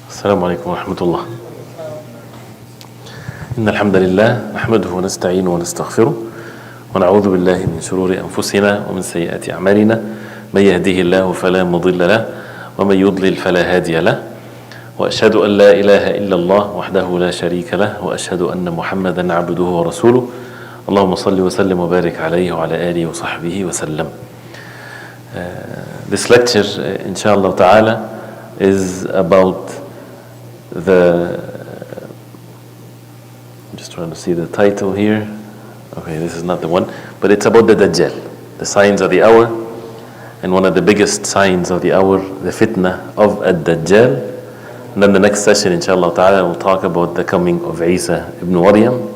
السلام عليكم ورحمة الله. إن الحمد لله نحمده ونستعينه ونستغفره ونعوذ بالله من شرور أنفسنا ومن سيئات أعمالنا. من يهده الله فلا مضل له ومن يضلل فلا هادي له. وأشهد أن لا إله إلا الله وحده لا شريك له وأشهد أن محمدا عبده ورسوله. اللهم صل وسلم وبارك عليه وعلى آله وصحبه وسلم. This lecture, inshallah ta'ala, is about I'm just trying to see the title here. Okay, this is not the one, but it's about the Dajjal, the signs of the hour, and one of the biggest signs of the hour, the fitna of Dajjal. And then the next session, inshallah ta'ala, we'll talk about the coming of Isa ibn Maryam.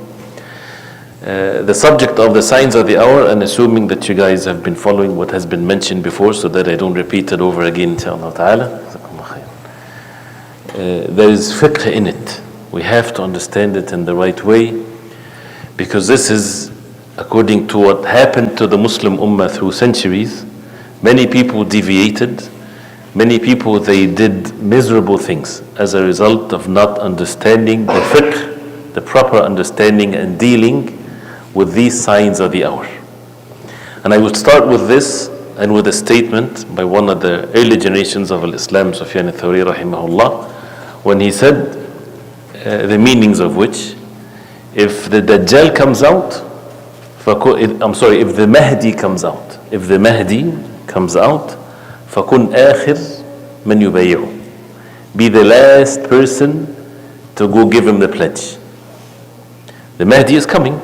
The subject of the signs of the hour, and assuming that you guys have been following what has been mentioned before so that I don't repeat it over again, inshallah ta'ala. There is fiqh in it. We have to understand it in the right way, because this is according to what happened to the Muslim Ummah through centuries. Many people deviated. Many people, they did miserable things as a result of not understanding the fiqh, the proper understanding and dealing with these signs of the hour. And I would start with this and with a statement by one of the early generations of Islam, Sufyan al-Thawri rahimahullah, when he said, the meanings of which, if the Dajjal comes out, if the Mahdi comes out, فَكُنْ آخِرْ مَنْ يُبَيِّعُ, be the last person to go give him the pledge. The Mahdi is coming,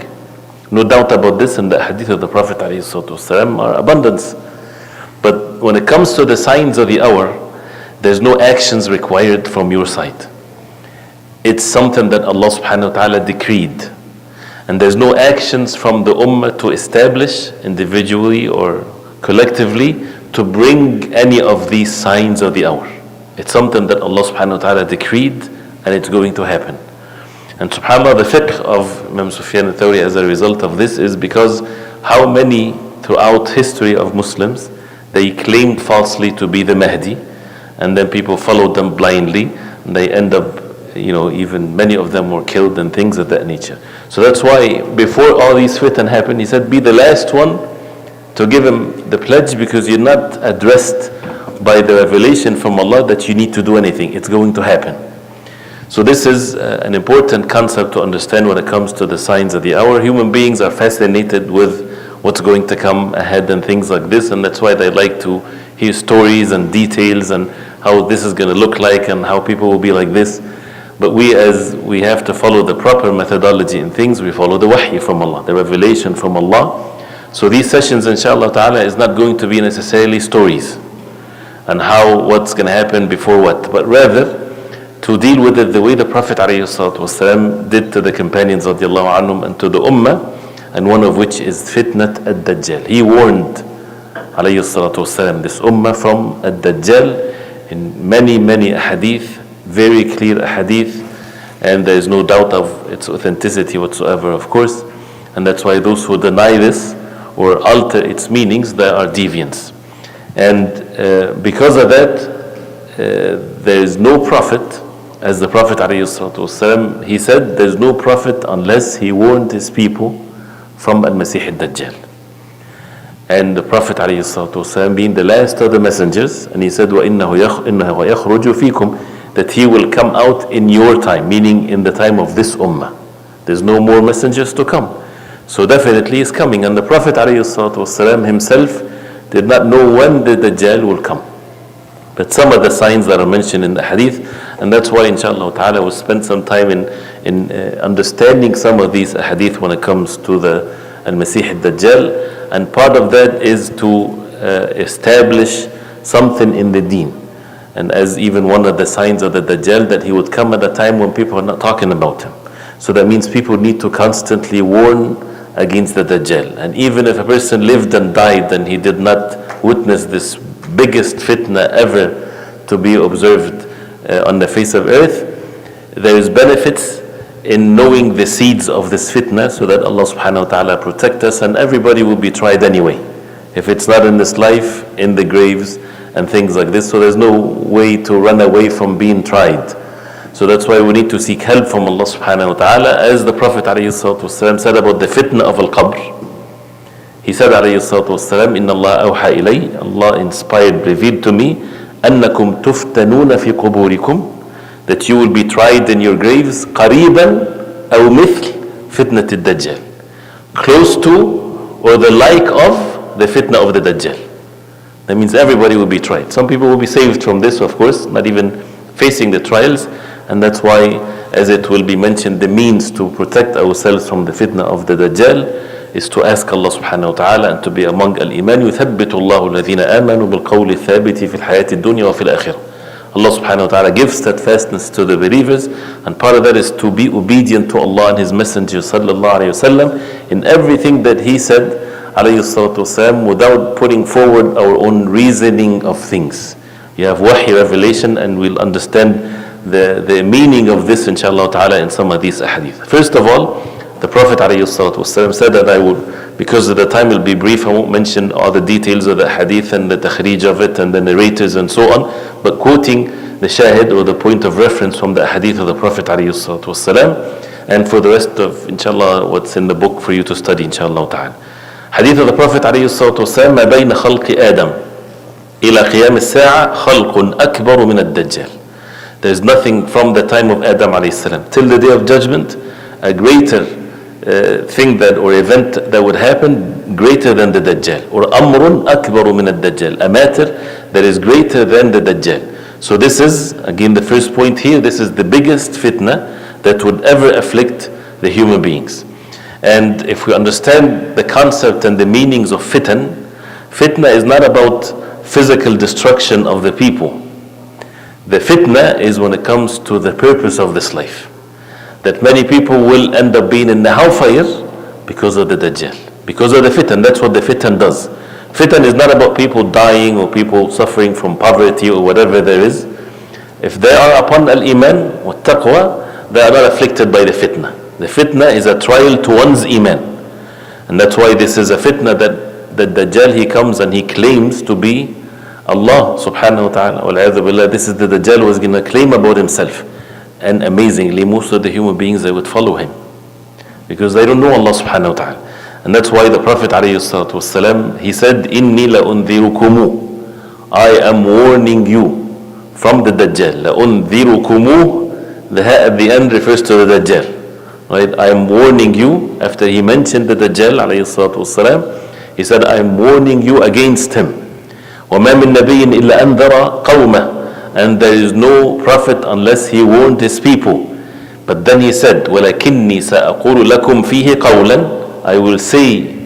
no doubt about this, and the hadith of the Prophet ﷺ are abundance. But when it comes to the signs of the hour, there's no actions required from your side. It's something that Allah subhanahu wa ta'ala decreed. And there's no actions from the ummah to establish individually or collectively to bring any of these signs of the hour. It's something that Allah subhanahu wa ta'ala decreed, and it's going to happen. And subhanAllah, the fiqh of Imam Sufyan al-Thawri as a result of this is because how many throughout history of Muslims, they claimed falsely to be the Mahdi, and then people followed them blindly, and they end up, even many of them were killed and things of that nature. So that's why before all these fitan happened, he said, be the last one to give him the pledge, because you're not addressed by the revelation from Allah that you need to do anything. It's going to happen. So this is an important concept to understand when it comes to the signs of the hour. Human beings are fascinated with what's going to come ahead and things like this, and that's why they like to hear stories and details and how this is going to look like and how people will be like this. But we have to follow the proper methodology in things. We follow the wahy from Allah, the revelation from Allah. So these sessions, inshallah ta'ala, is not going to be necessarily stories and what's going to happen before what, but rather to deal with it the way the Prophet ﷺ did to the companions radiallahu anhum and to the ummah, and one of which is fitnat ad-Dajjal. He warned ﷺ this ummah from ad-Dajjal in many ahadith, very clear ahadith, and there is no doubt of its authenticity whatsoever, of course. And that's why those who deny this or alter its meanings, they are deviants. And because of that, there is no prophet, as the Prophet ﷺ, he said, there is no prophet unless he warned his people from al-Masih al-Dajjal. And the Prophet ﷺ being the last of the messengers, and he said, وَإِنَّهُ يَخْرُجُ فِيكُمْ, that he will come out in your time, meaning in the time of this ummah. There's no more messengers to come. So definitely he's coming. And the Prophet ﷺ himself did not know when the Dajjal will come. But some of the signs that are mentioned in the hadith, and that's why inshallah ta'ala we'll spend some time in understanding some of these hadith when it comes to the al-Masih al-Dajjal. And part of that is to establish something in the deen. And as even one of the signs of the Dajjal, that he would come at a time when people are not talking about him. So that means people need to constantly warn against the Dajjal. And even if a person lived and died and he did not witness this biggest fitna ever to be observed on the face of earth, there is benefits in knowing the seeds of this fitna, so that Allah subhanahu wa ta'ala protect us, and everybody will be tried anyway. If it's not in this life, in the graves and things like this. So there's no way to run away from being tried. So that's why we need to seek help from Allah subhanahu wa ta'ala. As the Prophet ﷺ said about the fitna of al-qabr. He said ﷺ, Inna Allah awha ilay, Allah inspired, revealed to me, أنكم تفتنون في قبوركم, that you will be tried in your graves, قريبا أو مثل فتنة الدجال, close to or the like of the fitna of the Dajjal. That means everybody will be tried. Some people will be saved from this, of course, not even facing the trials, and that's why, as it will be mentioned, the means to protect ourselves from the fitna of the Dajjal is to ask Allah subhanahu wa ta'ala and to be among al-iman. يثبت الله الذين آمنوا بالقول الثابت في الحياة الدنيا وفي الآخرة. Allah subhanahu wa ta'ala gives steadfastness to the believers, and part of that is to be obedient to Allah and His Messenger sallallahu alayhi wasallam in everything that He said alayhi salatu wasalam, without putting forward our own reasoning of things. You have wahy revelation, and we'll understand the meaning of this inshallah ta'ala in some of these ahadith. First of all, the Prophet ﷺ said that I would, because of the time will be brief, I won't mention all the details of the hadith and the takhrij of it and the narrators and so on, but quoting the shahid or the point of reference from the hadith of the Prophet ﷺ, and for the rest of inshallah what's in the book for you to study inshallah ta'ala. Hadith of the Prophet ﷺ, ما بين خلق آدم إلى قيام الساعة خلق أكبر من الدجال. There's nothing from the time of Adam ﷺ till the day of judgment, a greater thing that or event that would happen greater than the Dajjal, or amrun akbaru min ad-Dajjal, a matter that is greater than the Dajjal. So this is again the first point here. This is the biggest fitna that would ever afflict the human beings. And if we understand the concept and the meanings of fitna is not about physical destruction of the people. The fitna is when it comes to the purpose of this life, that many people will end up being in the hellfire because of the Dajjal, because of the fitan. That's what the fitan does. Fitan is not about people dying or people suffering from poverty or whatever there is. If they are upon al-iman wa taqwa, they are not afflicted by the fitna. The fitna is a trial to one's iman. And that's why this is a fitna that the Dajjal, he comes and he claims to be Allah subhanahu wa ta'ala. Wal-'adhu billah, this is the Dajjal was going to claim about himself. And amazingly, most of the human beings, they would follow him because they don't know Allah subhanahu wa ta'ala. And that's why the Prophet ﷺ, he said, Inni la unzirukumu, I am warning you from the Dajjal. La unzirukumu, the ha at the end refers to the Dajjal. Right? I am warning you. After he mentioned the Dajjal ﷺ, he said, I am warning you against him. وَمَا مِن نَبِيٍّ إِلَّا أَنذَرَ قَوْمَهُ, and there is no prophet unless he warned his people. But then he said, وَلَكِنِّي سَأَقُولُ لَكُمْ فِيهِ قَوْلًا, I will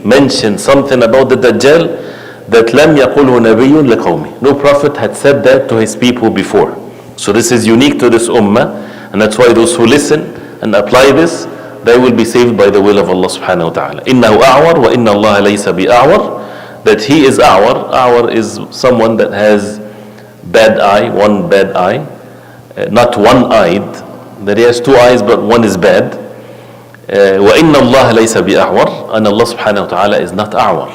mention something about the Dajjal that لَمْ يَقُلْهُ نَبِيٌّ لِقَوْمِ, no prophet had said that to his people before. So this is unique to this ummah, and that's why those who listen and apply this, they will be saved by the will of Allah subhanahu wa ta'ala. إِنَّهُ أَعْوَرْ وَإِنَّ اللَّهَ لَيْسَ بِأَعْوَرْ, that he is a'war. A'war is someone that has bad eye, one bad eye, not one-eyed, that he has two eyes but one is bad. وَإِنَّ اللَّهَ لَيْسَ بِأَعْوَرْ, and Allah subhanahu wa ta'ala is not a'war.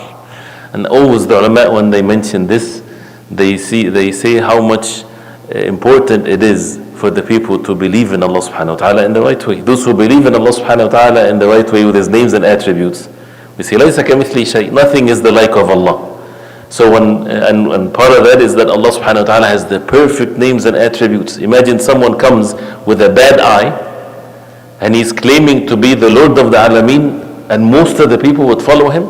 And always the ulama, when they mention this, they say how much important it is for the people to believe in Allah subhanahu wa ta'ala in the right way. Those who believe in Allah subhanahu wa ta'ala in the right way with His names and attributes, we say, لَيْسَ كَمِثْلِهِ شَيْءٍ, nothing is the like of Allah. So and part of that is that Allah subhanahu wa ta'ala has the perfect names and attributes. Imagine someone comes with a bad eye and he's claiming to be the Lord of the Alameen, and most of the people would follow him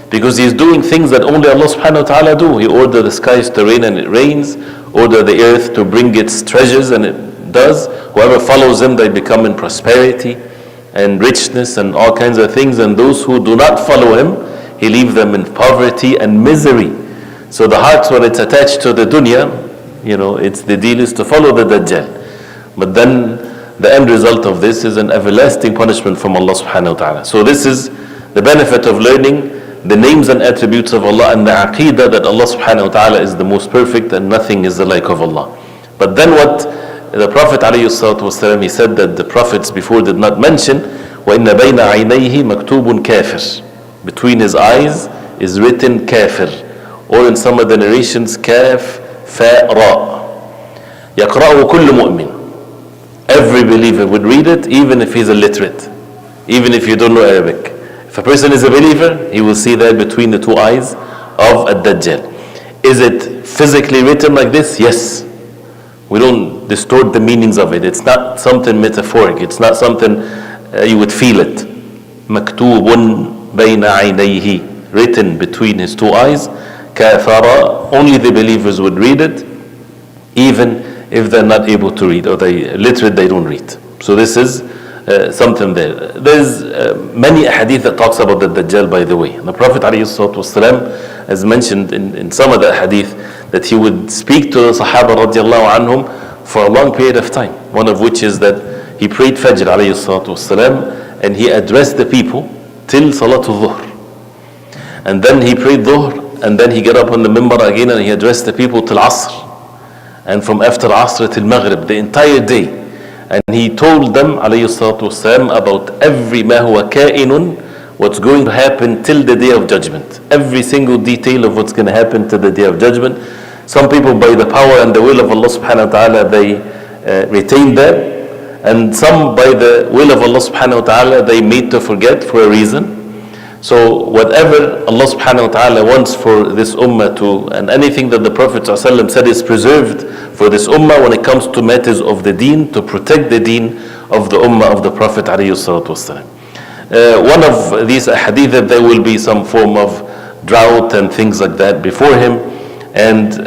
because he's doing things that only Allah subhanahu wa ta'ala do. He ordered the skies to rain and it rains, ordered the earth to bring its treasures and it does. Whoever follows him, they become in prosperity and richness and all kinds of things, and those who do not follow him, he leaves them in poverty and misery. So the hearts, when it's attached to the dunya, it's the deal is to follow the Dajjal. But then the end result of this is an everlasting punishment from Allah subhanahu wa ta'ala. So this is the benefit of learning the names and attributes of Allah and the aqeedah that Allah subhanahu wa ta'ala is the most perfect and nothing is the like of Allah. But then what the Prophet ﷺ, he said that the prophets before did not mention, وَإِنَّ بَيْنَ عَيْنَيْهِ مَكْتُوبٌ كَافِرٌ, between his eyes is written kafir. or in some of the narrations, kaf, fa, ra. يقرأه كل مؤمن. Every believer would read it, even if he's illiterate, even if you don't know Arabic. If a person is a believer, he will see that between the two eyes of a Dajjal. Is it physically written like this? Yes. We don't distort the meanings of it. It's not something metaphoric. It's not something you would feel it. مكتوب بين عينيه, written between his two eyes. كافر, only the believers would read it, even if they're not able to read, or they literate, they don't read. So this is something there. There's many hadith that talks about the Dajjal, by the way. And the Prophet ﷺ has mentioned in some of the hadith that he would speak to the Sahaba radiallahu anhum for a long period of time. One of which is that he prayed Fajr ﷺ, and he addressed the people till Salatul Dhuhr. And then he prayed Dhuhr, and then he got up on the Mimbar again and he addressed the people till Asr. And from after Asr till Maghrib, the entire day. And he told them, alayhi salatu wasalam, about every ma huwa ka'inun, what's going to happen till the day of judgment. Every single detail of what's going to happen till the day of judgment. Some people, by the power and the will of Allah subhanahu wa ta'ala, they retain that. And some, by the will of Allah subhanahu wa ta'ala, they made to forget for a reason. So whatever Allah subhanahu wa ta'ala wants for this ummah to, and anything that the Prophet ﷺ said is preserved for this ummah when it comes to matters of the deen, to protect the deen of the ummah of the Prophet ﷺ. One of these hadith, that there will be some form of drought and things like that before him, and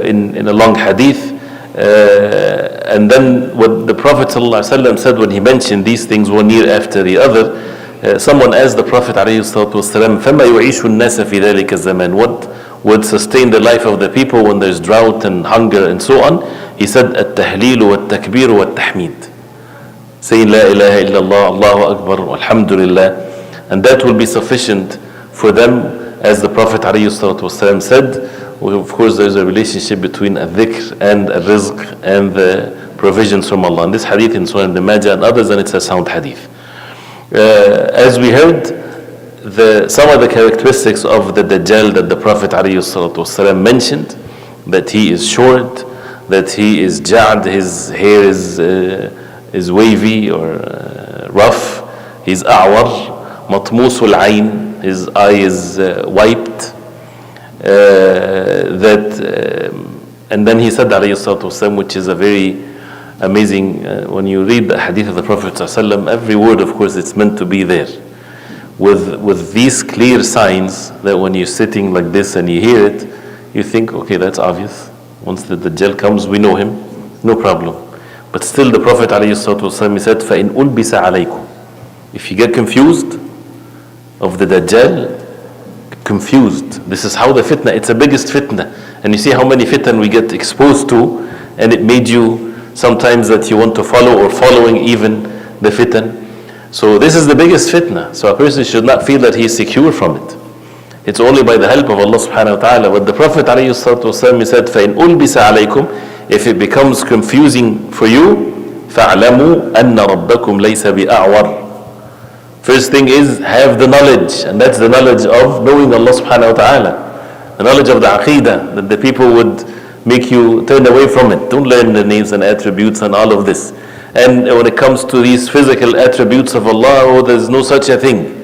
in a long hadith. And then what the Prophet ﷺ said when he mentioned these things one year after the other, someone asked the Prophet ﷺ, فَمَا يُعِيشُ النَّاسَ فِي ذَلِكَ الزَّمَانِ, what would sustain the life of the people when there's drought and hunger and so on? He said, التهليل والتكبير والتحميد, saying La ilaha illallah, Allahu Akbar, Alhamdulillah, and that will be sufficient for them, as the Prophet ﷺ said. Well, of course, there's a relationship between a-dhikr and a-rizq and the provisions from Allah. And this hadith in Sunan Ibn Majah and others, and it's a sound hadith. As we heard, some of the characteristics of the Dajjal that the Prophet ﷺ mentioned, that he is short, that he is ja'd, his hair is wavy or rough, he's a'war, matmusul ayn, his eye is wiped, and then he said ﷺ, which is a very amazing, when you read the hadith of the Prophet ﷺ, every word, of course, it's meant to be there. With these clear signs that when you're sitting like this and you hear it, you think, okay, that's obvious. Once the Dajjal comes, we know him, no problem. But still the Prophet ﷺ, he said, فَإِنْ أُلْبِسَ عَلَيْكُمْ, if you get confused of the Dajjal, confused. This is how the fitna, it's the biggest fitna. And you see how many fitna we get exposed to, and it made you sometimes that you want to follow, or following even the fitan. So this is the biggest fitna. So a person should not feel that he is secure from it. It's only by the help of Allah subhanahu wa ta'ala. But the Prophet ﷺ said, فَإِنْ أُلْبِسَ عَلَيْكُمْ, if it becomes confusing for you, فَاعْلَمُوا أَنَّ رَبَّكُمْ لَيْسَ بِأَعْوَرٍ. First thing is, have the knowledge, and that's the knowledge of knowing Allah subhanahu wa ta'ala. The knowledge of the aqidah, that the people would make you turn away from it. Don't learn the names and attributes and all of this. And when it comes to these physical attributes of Allah, oh, there's no such a thing.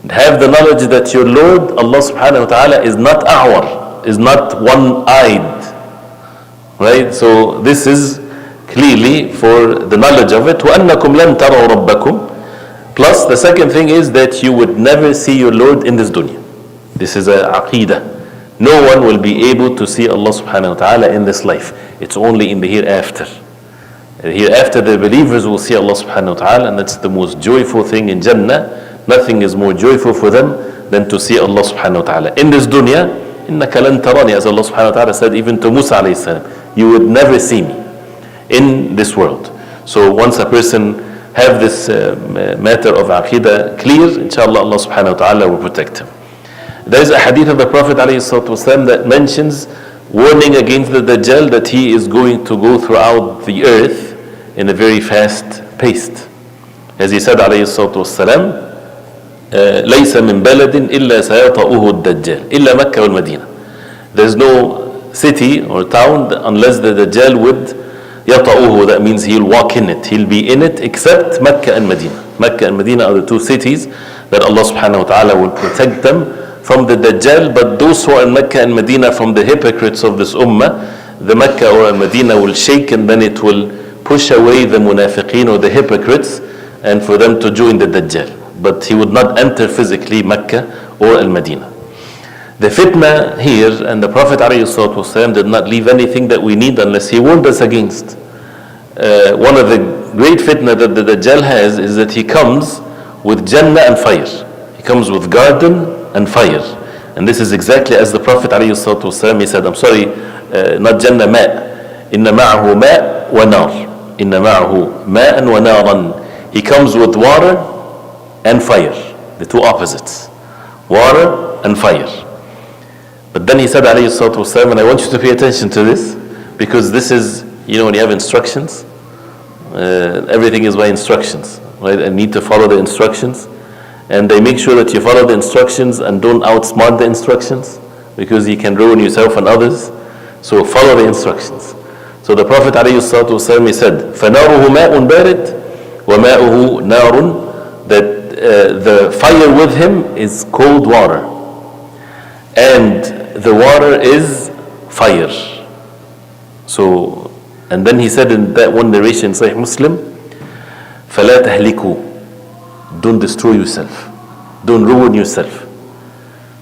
Have the knowledge that your Lord, Allah subhanahu wa ta'ala, is not a'war, is not one-eyed. Right? So this is clearly for the knowledge of it. وَأَنَّكُمْ لَن تَرَوْا رَبَّكُمْ. Plus the second thing is that you would never see your Lord in this dunya. This is a aqidah. No one will be able to see Allah subhanahu wa ta'ala in this life. It's only in the hereafter. Hereafter the believers will see Allah subhanahu wa ta'ala, and that's the most joyful thing in Jannah. Nothing is more joyful for them than to see Allah subhanahu wa ta'ala. In this dunya, إِنَّكَ لَن تَرَانِي, as Allah subhanahu wa ta'ala said even to Musa alayhi salam, you would never see me in this world. So once a person have this matter of aqidah clear, inshallah Allah subhanahu wa ta'ala will protect him. There is a hadith of the Prophet ﷺ that mentions warning against the Dajjal, that he is going to go throughout the earth in a very fast pace. As he said ﷺ, ليس من بلد إلا سيطأه الدجال إلا مكة والمدينة. There's no city or town unless the Dajjal would يطأه, that means he'll walk in it, he'll be in it, except Mecca and Medina. Mecca and Medina are the two cities that Allah subhanahu wa ta'ala will protect them from the Dajjal. But those who are in Mecca and Medina from the hypocrites of this ummah, the Mecca or Medina will shake, and then it will push away the munafiqeen or the hypocrites, and for them to join the Dajjal. But he would not enter physically Mecca or Al-Medina. The fitna here, and the Prophet ﷺ did not leave anything that we need unless he warned us against. One of the great fitna that the Dajjal has is that he comes with Jannah and fire. He comes with garden and fire. And this is exactly as the Prophet ﷺ, he said, I'm sorry, not Jannah, ma'. Inna ma'ahu ma' wa nar. Inna ma'ahu ma'an wa naran. He comes with water and fire, the two opposites. Water and fire. But then he said, alayhi salatu wasalam, and I want you to pay attention to this, because this is, when you have instructions, everything is by instructions, right? And need to follow the instructions. And they make sure that you follow the instructions and don't outsmart the instructions, because you can ruin yourself and others. So follow the instructions. So the Prophet alayhi salatu wasalam, he said, فَنَارُهُ مَاءٌ بَارِدٌ وَمَاؤُهُ نَارٌ, that the fire with him is cold water, and the water is fire. So, and then he said in that one narration, Sahih Muslim, فَلَا تَهْلِكُوا, don't destroy yourself, don't ruin yourself.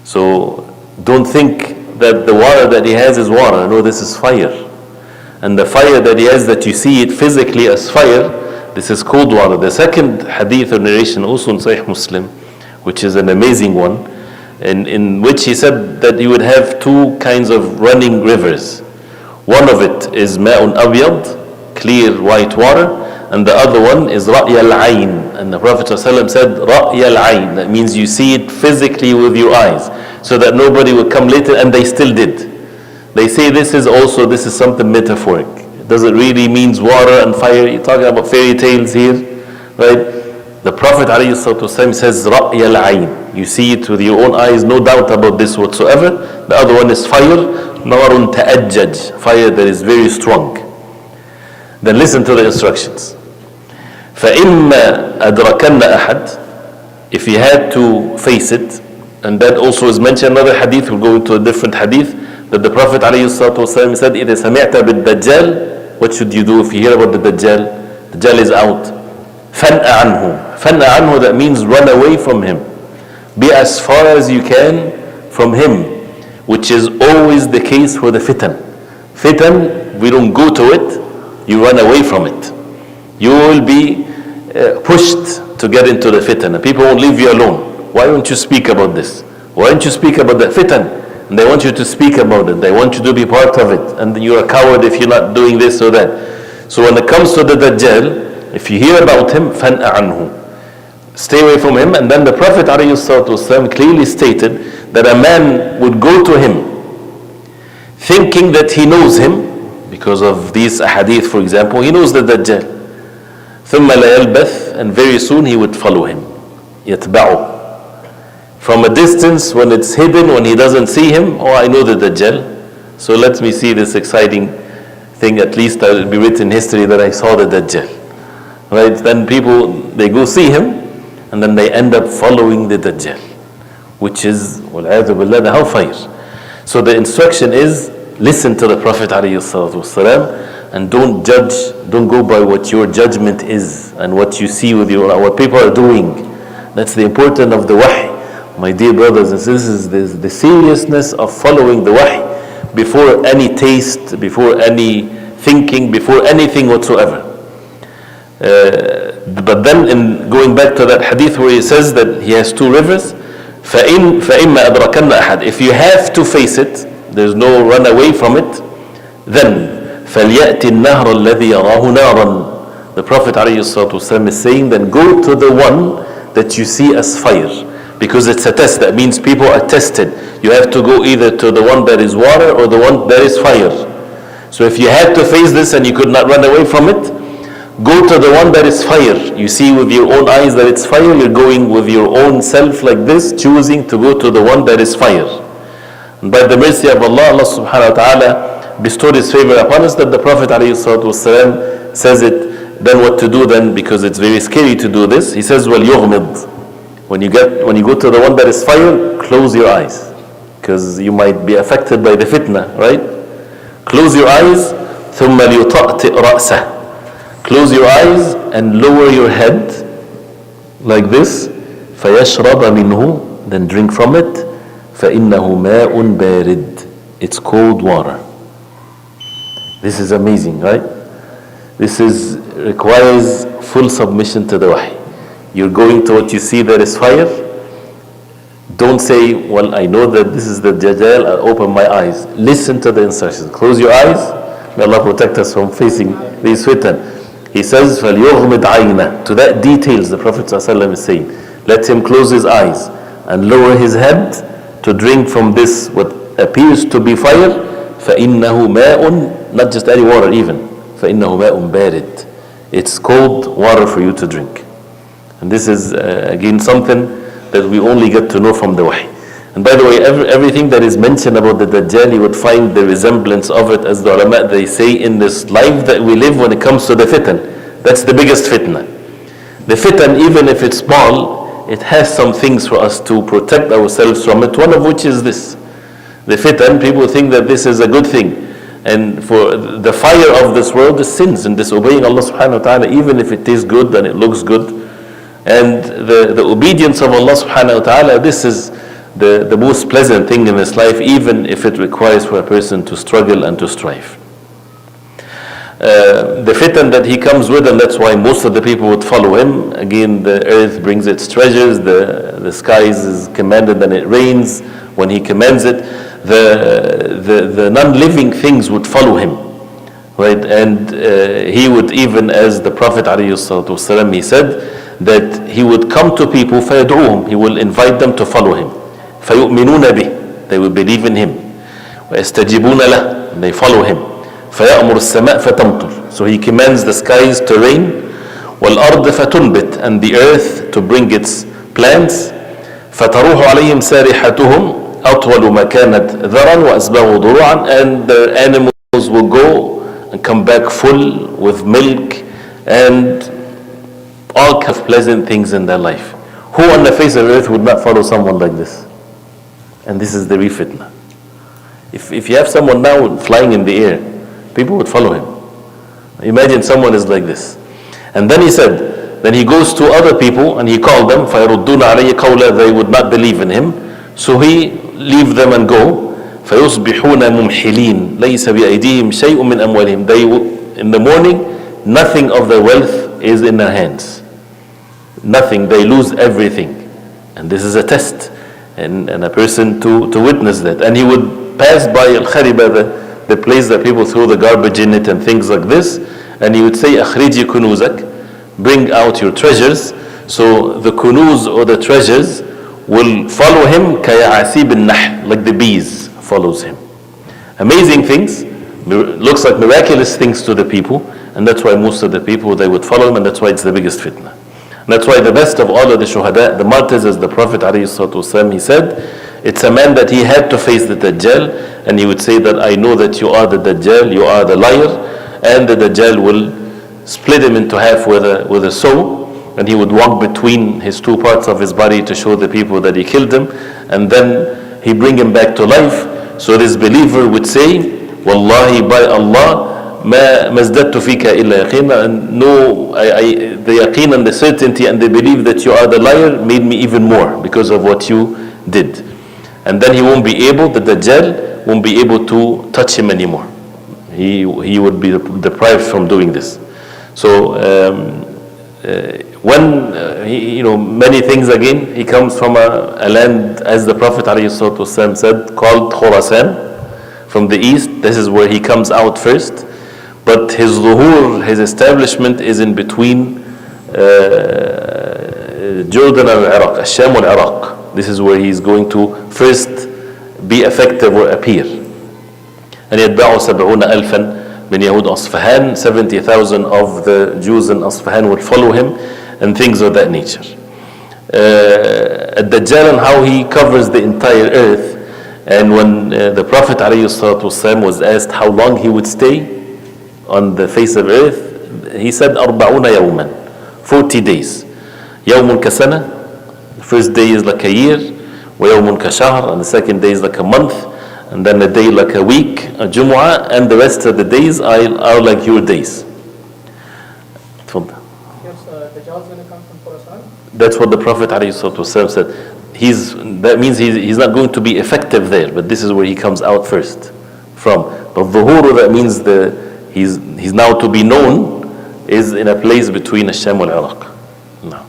So don't think that the water that he has is water. No, this is fire. And the fire that he has, that you see it physically as fire, this is cold water. The second hadith or narration also in Sahih Muslim, which is an amazing one, in which he said that you would have two kinds of running rivers. One of it is ma'un abyad, clear white water, and the other one is ra'y al-ayn. And the Prophet ﷺ said ra'y al-ayn, that means you see it physically with your eyes, so that nobody would come later, and they still did. They say this is something metaphoric. It doesn't really means water and fire. You're talking about fairy tales here, right? The Prophet ﷺ says ra'y al-ayn, you see it with your own eyes, no doubt about this whatsoever. The other one is fire, narun ta'ajjaj, fire that is very strong. Then listen to the instructions. فَإِمَّا أَدْرَكَنَّ أَحَدٍ, if he had to face it, and that also is mentioned in another hadith, we'll go into a different hadith, that the Prophet ﷺ said, إِذَا سَمِعْتَ بِالدَّجَّالِ, what should you do if you hear about the Dajjal? Dajjal is out. فَنْأَ عَنْهُ. فَنْأَ عَنْهُ, that means run away from him. Be as far as you can from him, which is always the case for the fitan. Fitan, we don't go to it, you run away from it. You will be pushed to get into the fitan, and people won't leave you alone. Why don't you speak about this? Why don't you speak about the fitan? And they want you to speak about it, they want you to be part of it, and you're a coward if you're not doing this or that. So when it comes to the Dajjal, if you hear about him, فَنْأَ عَنْهُ, stay away from him. And then the Prophet ﷺ clearly stated that a man would go to him thinking that he knows him, because of these ahadith, for example, he knows the Dajjal. ثُمَّ لَا يَلْبَثْ, and very soon he would follow him. يَتْبَعُ, from a distance, when it's hidden, when he doesn't see him, oh, I know the Dajjal, so let me see this exciting thing, at least I will be written in history that I saw the Dajjal. Right? Then people, they go see him, and then they end up following the Dajjal, which is, وَالْعَيَاذُ بِاللَّهِ, the hellfire. So the instruction is, listen to the Prophet ﷺ, and don't judge, don't go by what your judgment is, and what you see with what people are doing. That's the importance of the wahy. My dear brothers and sisters, the seriousness of following the wahy before any taste, before any thinking, before anything whatsoever. But then in going back to that hadith where he says that he has two rivers, فَإِمَّا أَدْرَكَنَّ أَحَدٍ, if you have to face it, there's no run away from it, then فَلْيَأْتِ النَّهْرَ الَّذِي يَرَاهُ نَارًا, the Prophet ﷺ is saying, then go to the one that you see as fire, because it's a test. That means people are tested. You have to go either to the one that is water or the one that is fire. So if you had to face this and you could not run away from it, go to the one that is fire. You see with your own eyes that it's fire, you're going with your own self like this, choosing to go to the one that is fire. And by the mercy of Allah, Allah subhanahu wa ta'ala bestowed His favor upon us that the Prophet ﷺ says it, then what to do then, because it's very scary to do this. He says, وَلْيُغْمِضْ. When you go to the one that is fire, close your eyes, because you might be affected by the fitna, right? Close your eyes. ثُمَّ لِيُطَأْتِئْ رَأْسَهُ. Close your eyes and lower your head like this. فَيَشْرَبَ مِنْهُ. Then drink from it. فَإِنَّهُ مَاءٌ بَارِدٌ. It's cold water. This is amazing, right? This requires full submission to the wahy. You're going to what you see that is fire. Don't say, well, I know that this is the Dajjal, I'll open my eyes. Listen to the instructions. Close your eyes. May Allah protect us from facing these fitan. He says, فَلْيُغْمِدْ عَيْنَهُ. To that details the Prophet ﷺ is saying, let him close his eyes and lower his head to drink from this what appears to be fire. فَإِنَّهُ مَاءٌ. Not just any water even. فَإِنَّهُ مَاءٌ بَارِدٌ. It's cold water for you to drink. And this is again something that we only get to know from the wahy. And by the way, everything that is mentioned about the Dajjal, you would find the resemblance of it, as the ulama, they say, in this life that we live when it comes to the fitan. That's the biggest fitna. The fitan, even if it's small, it has some things for us to protect ourselves from it, one of which is this. The fitan, people think that this is a good thing. And for the fire of this world is sins and disobeying Allah subhanahu wa ta'ala, even if it tastes good and it looks good. And the obedience of Allah subhanahu wa ta'ala, this is the most pleasant thing in this life, even if it requires for a person to struggle and to strive. The fitan that he comes with, and that's why most of the people would follow him. Again, the earth brings its treasures, the skies is commanded and it rains when he commands it. The non-living things would follow him, right? And he would, even as the Prophet ﷺ, he said that he would come to people, فَيَدْعُوهُم. He will invite them to follow him. فَيُؤْمِنُونَ بِهِ. They will believe in him. وَيَسْتَجِبُونَ لَهُ. They follow him. فَيَأْمُرُ السَّمَاءَ فَتَمْطُرُ. So he commands the skies to rain. وَالْأَرْضَ فَتُنْبِتْ. And the earth to bring its plants. فَتَرُوحُ عَلَيْهِمْ سَارِحَتُهُمْ أَطْوَلُ مَا كَانَتْ ذَرًا وَأَسْبَغُ ضُرُوعًا. And the animals will go and come back full with milk and all kinds of pleasant things in their life. Who on the face of the earth would not follow someone like this? And this is the real fitna. If you have someone now flying in the air, people would follow him. Imagine someone is like this. And then he said, then he goes to other people and he called them, فَيَرُدُّونَ عَلَيَّ قَوْلًا. They would not believe in him. So he leave them and go. فَيُصْبِحُونَ مُمْحِلِينَ لَيْسَ بِأَيْدِيهِمْ شَيْءٌ مِّنْ أَمْوَالِهِمْ. They, in the morning, nothing of their wealth is in their hands. Nothing. They lose everything. And this is a test. And a person to witness that. And he would pass by al-khariba, the place that people throw the garbage in it and things like this, and he would say, akhriji kunuzak, bring out your treasures. So the kunuz, or the treasures, will follow him kaya'asib al-nahl, like the bees follows him. Amazing things, looks like miraculous things to the people, and that's why most of the people, they would follow him, and that's why it's the biggest fitna. And that's why the best of all of the shuhada, the martyrs, as the Prophet ﷺ, he said, it's a man that he had to face the Dajjal, and he would say that I know that you are the Dajjal, you are the liar, and the Dajjal will split him into half with a saw, and he would walk between his two parts of his body to show the people that he killed him, and then he bring him back to life. So this believer would say, Wallahi, by Allah, ما ازددت فيك إلا يقينا. And no, the yaqeen and the certainty and the belief that you are the liar made me even more because of what you did. And then he won't be able, the Dajjal won't be able to touch him anymore. He would be deprived from doing this. So when many things, again, he comes from a land, as the Prophet ﷺ said, called Khurasan, from the east. This is where he comes out first. But his zuhur, his establishment, is in between Jordan and Iraq, Sham and Iraq. This is where he's going to first be effective or appear. And يتبعه 70,000 من يهود أصفهان. 70,000 of the Jews in Asfahan will follow him, and things of that nature. Ad-Dajjal and how he covers the entire earth And when the Prophet ﷺ was asked how long he would stay on the face of earth, he said 40 يوما, 40 days. يوم كسنة, the first day is like a year, ويوم كشهر, and the second day is like a month, and then a day like a week, a Jumu'ah, and the rest of the days are like your days. تفضل. Dajjal's going to come from Khorasan? That's what the Prophet ﷺ said. That means he's not going to be effective there, but this is where he comes out first from. But Dhuhuru, that means he's now to be known, is in a place between Asham and Iraq. No.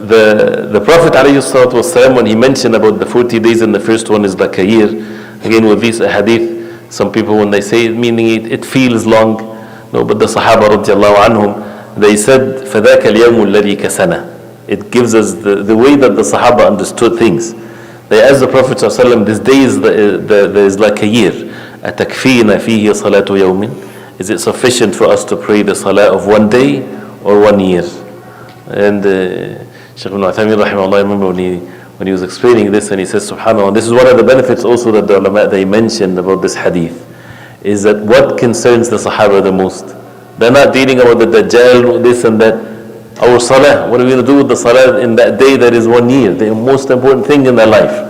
The Prophet ﷺ, when he mentioned about the 40 days and the first one is like a year, again with this hadith, some people when they say it, meaning it feels long. No, but the Sahaba radiallahu anhum, they said, فَذَاكَ الْيَوْمُ الَّذِي كَسَنَةً. It gives us the way that the Sahaba understood things. They asked the Prophet ﷺ, this day is like a year. أَتَكْفِينَ فِيهِ صَلَاةُ يَوْمٍ. Is it sufficient for us to pray the salah of one day or 1 year? And Shaykh ibn Uthaymin rahimahullah, I remember when he was explaining this, and he says, subhanAllah, this is one of the benefits also that the ulama, they mentioned about this hadith, is that what concerns the Sahaba the most? They're not dealing about the Dajjal, this and that. Our salah, what are we going to do with the salah in that day that is 1 year, the most important thing in their life?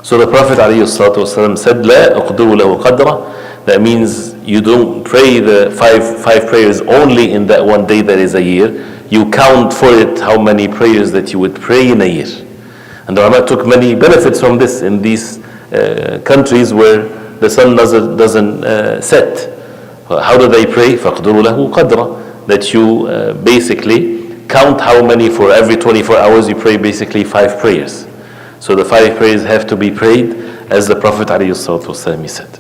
So the Prophet ﷺ said, لا أقدر له قدره. That means you don't pray the five prayers only in that 1 day that is a year. You count for it how many prayers that you would pray in a year. And the ulama took many benefits from this in these countries where the sun doesn't set. How do they pray? فَقْدُرُوا لَهُ قَدْرًا. That you basically count how many, for every 24 hours you pray basically 5 prayers. So the 5 prayers have to be prayed as the Prophet ﷺ said.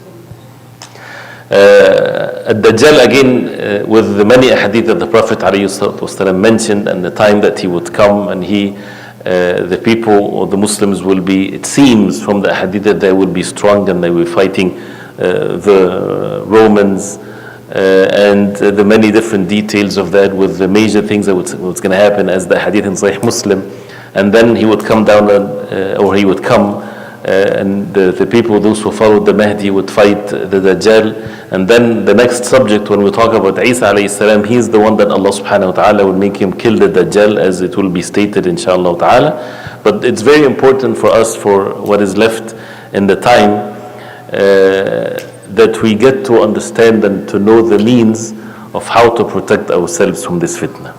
Dajjal again, with the many hadith that the Prophet ﷺ mentioned and the time that he would come, and the people or the Muslims will be, it seems from the hadith that they will be strong and they will be fighting the Romans, and the many different details of that, with the major things that what's going to happen, as the hadith in Sahih Muslim. And then he would come down, or he would come, and the people, those who followed the Mahdi, would fight the Dajjal. And then the next subject, when we talk about Isa alayhi salam, he is the one that Allah subhanahu wa ta'ala will make him kill the Dajjal, as it will be stated inshallah ta'ala. But it's very important for us, for what is left in the time, that we get to understand and to know the means of how to protect ourselves from this fitna.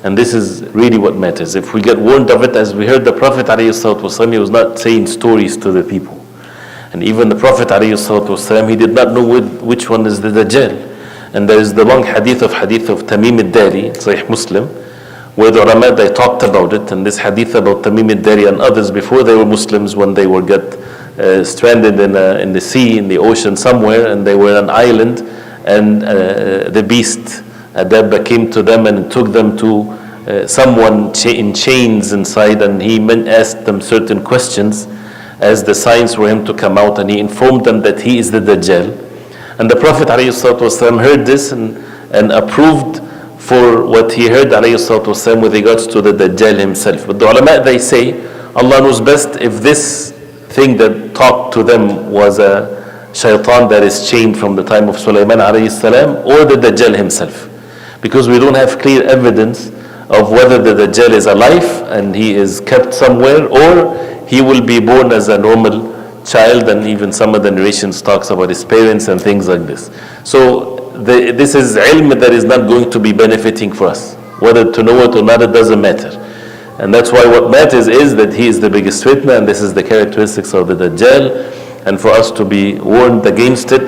And this is really what matters. If we get warned of it, as we heard the Prophet ﷺ, he was not saying stories to the people. And even the Prophet ﷺ, he did not know which one is the Dajjal. And there is the long hadith of Tamim al-Dari, Sahih Muslim, where the ulama, they talked about it. And this hadith about Tamim al-Dari and others before they were Muslims, when they were stranded in the sea, in the ocean somewhere, and they were on an island, and the beast Dabba came to them and took them to someone in chains inside, and he asked them certain questions as the signs for him to come out, and he informed them that he is the Dajjal. And the Prophet ﷺ heard this and approved for what he heard ﷺ with regards to the Dajjal himself. But the ulama, they say, Allah knows best if this thing that talked to them was a shaitan that is chained from the time of Sulaiman ﷺ, or the Dajjal himself. Because we don't have clear evidence of whether the Dajjal is alive and he is kept somewhere, or he will be born as a normal child, and even some of the narrations talks about his parents and things like this. So this is ilm that is not going to be benefiting for us. Whether to know it or not, it doesn't matter. And that's why what matters is that he is the biggest fitna, and this is the characteristics of the Dajjal, and for us to be warned against it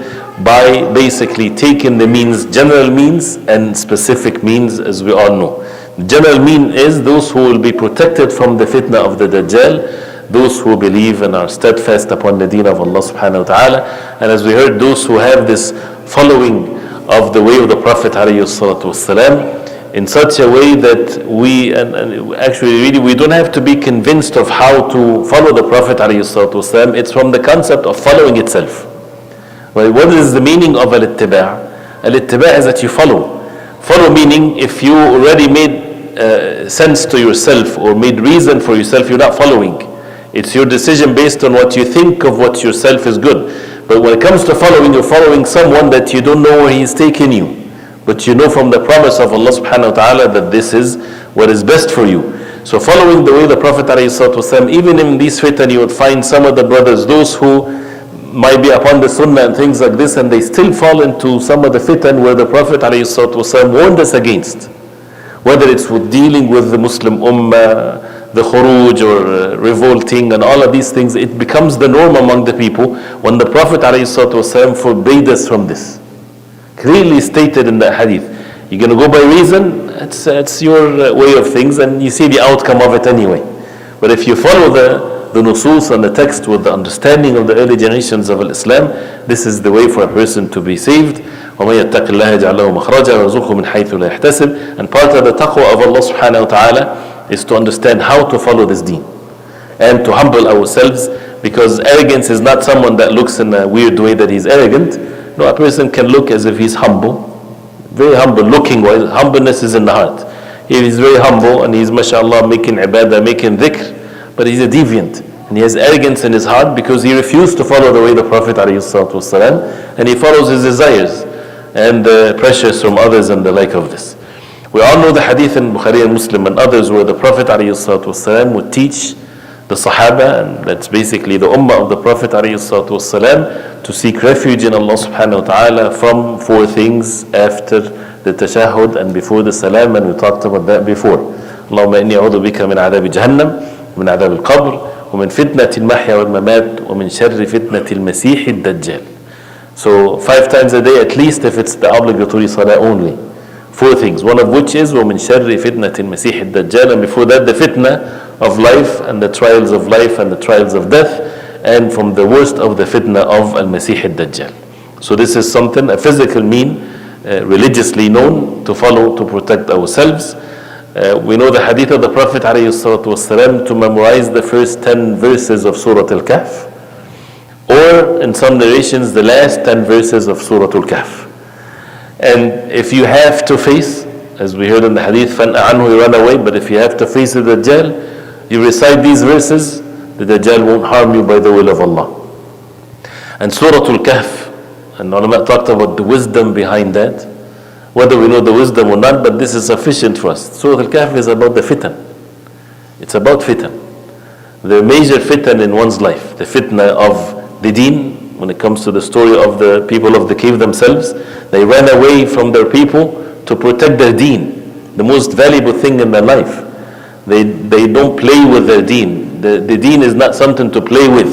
by basically taking the means, general means and specific means, as we all know. The general mean is those who will be protected from the fitna of the Dajjal, those who believe and are steadfast upon the deen of Allah subhanahu wa ta'ala. And as we heard, those who have this following of the way of the Prophet alayhi salatu wasalam, in such a way that we, and actually really we don't have to be convinced of how to follow the Prophet alayhi salatu wasalam. It's from the concept of following itself. Well, what is the meaning of al-ittiba'? Al-ittiba' is that you follow. Follow meaning, if you already made sense to yourself or made reason for yourself, you're not following. It's your decision based on what you think of what yourself is good. But when it comes to following, you're following someone that you don't know where he's taking you. But you know from the promise of Allah subhanahu wa ta'ala that this is what is best for you. So following the way the Prophet ﷺ, even in these fitan, you would find some of the brothers, those who might be upon the sunnah and things like this, and they still fall into some of the fitan where the Prophet ﷺ warned us against. Whether it's with dealing with the Muslim ummah, the khuruj or revolting and all of these things, it becomes the norm among the people when the Prophet ﷺ forbade us from this. Clearly stated in the hadith. You're going to go by reason, it's your way of things and you see the outcome of it anyway. But if you follow the nusus and the text with the understanding of the early generations of Islam, this is the way for a person to be saved. وَمَن يَتَّقِ اللَّهَ يَجْعَل لَهُ مَخْرَجًا وَيَرْزُقْهُ مِنْ حَيْثُ لَا يَحْتَسِبُ. And part of the taqwa of Allah subhanahu wa ta'ala is to understand how to follow this deen and to humble ourselves, because arrogance is not someone that looks in a weird way that he's arrogant. No, a person can look as if he's humble, very humble looking wise. Humbleness is in the heart. He is very humble and he's mashallah making ibadah, making dhikr, but he's a deviant. And he has arrogance in his heart because he refused to follow the way of the Prophet ﷺ, and he follows his desires and pressures from others and the like of this. We all know the hadith in Bukhari and Muslim and others where the Prophet ﷺ would teach the Sahaba, and that's basically the ummah of the Prophet ﷺ, to seek refuge in Allah subhanahu wa ta'ala from four things after the tashahhud and before the salam, and we talked about that before. Allahumma inni a'udhu bika min adhab jahannam, min adhab al-qabr, wa min fitnati al-mahya wal-mamat, wa min sharri fitnati al-masih ad-dajjal. So 5 times a day at least, if it's the obligatory salah only. 4 things, one of which is وَمِن شَرِّ فِتْنَةِ الْمَسِيحِ الدَّجَّالِ, and before that the fitna of life and the trials of life and the trials of death, and from the worst of the fitna of al-Masih al-Dajjal. So this is something, a physical mean, religiously known to follow to protect ourselves. We know the hadith of the Prophet ﷺ to memorize the first 10 verses of Surah Al-Kahf, or in some narrations the last 10 verses of Surah Al-Kahf. And if you have to face, as we heard in the hadith, فَنْأَ عَنْهُ, you run away, but if you have to face the Dajjal, you recite these verses, the Dajjal won't harm you by the will of Allah. And Surah Al-Kahf, and ulama talked about the wisdom behind that, whether we know the wisdom or not, but this is sufficient for us. Surah Al-Kahf is about the fitan. It's about fitan. The major fitan in one's life, the fitna of the deen. When it comes to the story of the people of the cave themselves, they ran away from their people to protect their deen, the most valuable thing in their life. They don't play with their deen. The deen is not something to play with.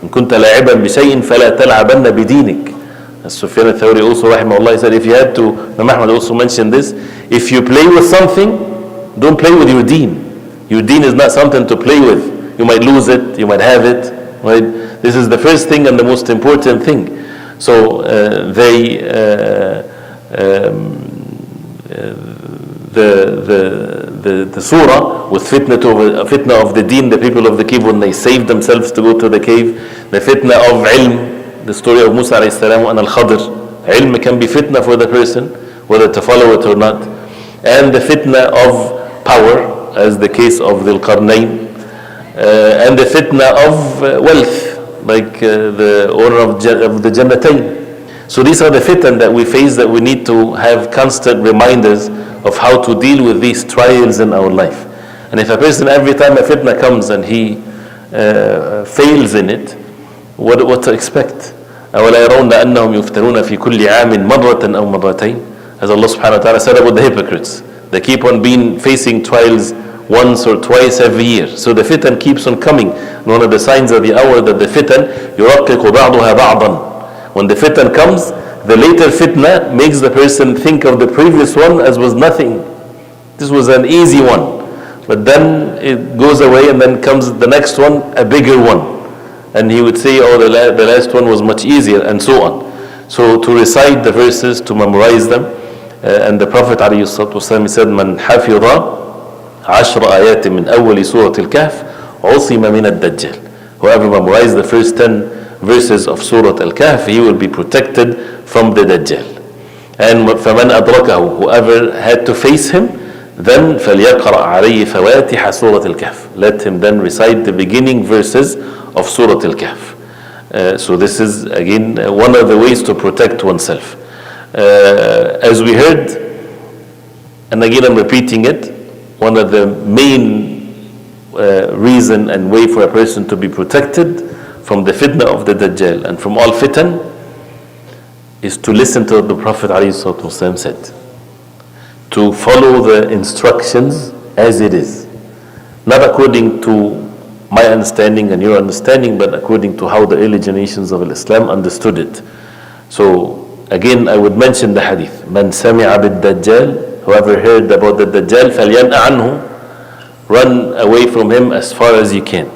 إن كنت لاعبا بشيء فلا تلعبن بدينك. As Sufyan al-Thawri also rahimahullah said, if you had to, Imam Ahmad also mentioned this, if you play with something, don't play with your deen. Your deen is not something to play with. You might lose it, you might have it, right? This is the first thing and the most important thing. So the surah with fitna of the deen, the people of the cave when they saved themselves to go to the cave, the fitna of ilm, the story of Musa alayhi salam and al-Khadr. Ilm can be fitna for the person, whether to follow it or not. And the fitna of power, as the case of Dhul Qarnayn, and the fitna of wealth, like the owner of the Jannatain. So these are the fitan that we face, that we need to have constant reminders of how to deal with these trials in our life. And if a person, every time a fitna comes and he fails in it, what to expect? أَوَلَا يَرَوْنَ أَنَّهُمْ يُفْتَنُونَ فِي كُلِّ عَامٍ مَرَّةً أَوْ مَرَّتَيْنِ. As Allah subhanahu wa ta'ala said about the hypocrites, they keep on facing trials once or twice every year. So the fitan keeps on coming. And one of the signs of the hour that the fitan يُرَقِّقُ بَعْضُهَا بَعْضًا. When the fitan comes, the later fitna makes the person think of the previous one as was nothing. This was an easy one. But then it goes away and then comes the next one, a bigger one. And he would say, oh, the last one was much easier, and so on. So to recite the verses, to memorize them. And the Prophet ﷺ said, مَنْ حَفِظَ عشر آيات من أول سورة الكهف عصم من الدجال. Whoever memorized the first 10 verses of Surah Al-Kahf, he will be protected from the Dajjal. And فَمَنْ أَدْرَكَهُ, whoever had to face him, then فَلْيَقْرَأْ عَلَيْهِ فَوَاتِحَ سُورَةِ الْكَهْفِ. Let him then recite the beginning verses of Surah Al-Kahf. So this is again one of the ways to protect oneself. As we heard, and again I'm repeating it, one of the main reason and way for a person to be protected from the fitna of the Dajjal and from all fitan is to listen to what the Prophet ﷺ said, to follow the instructions as it is, not according to my understanding and your understanding, but according to how the early generations of Islam understood it. So again, I would mention the hadith: "Man sami'a bid-Dajjal," whoever heard about the Dajjal, فَلْيَنْأَ عَنْهُ, run away from him as far as you can.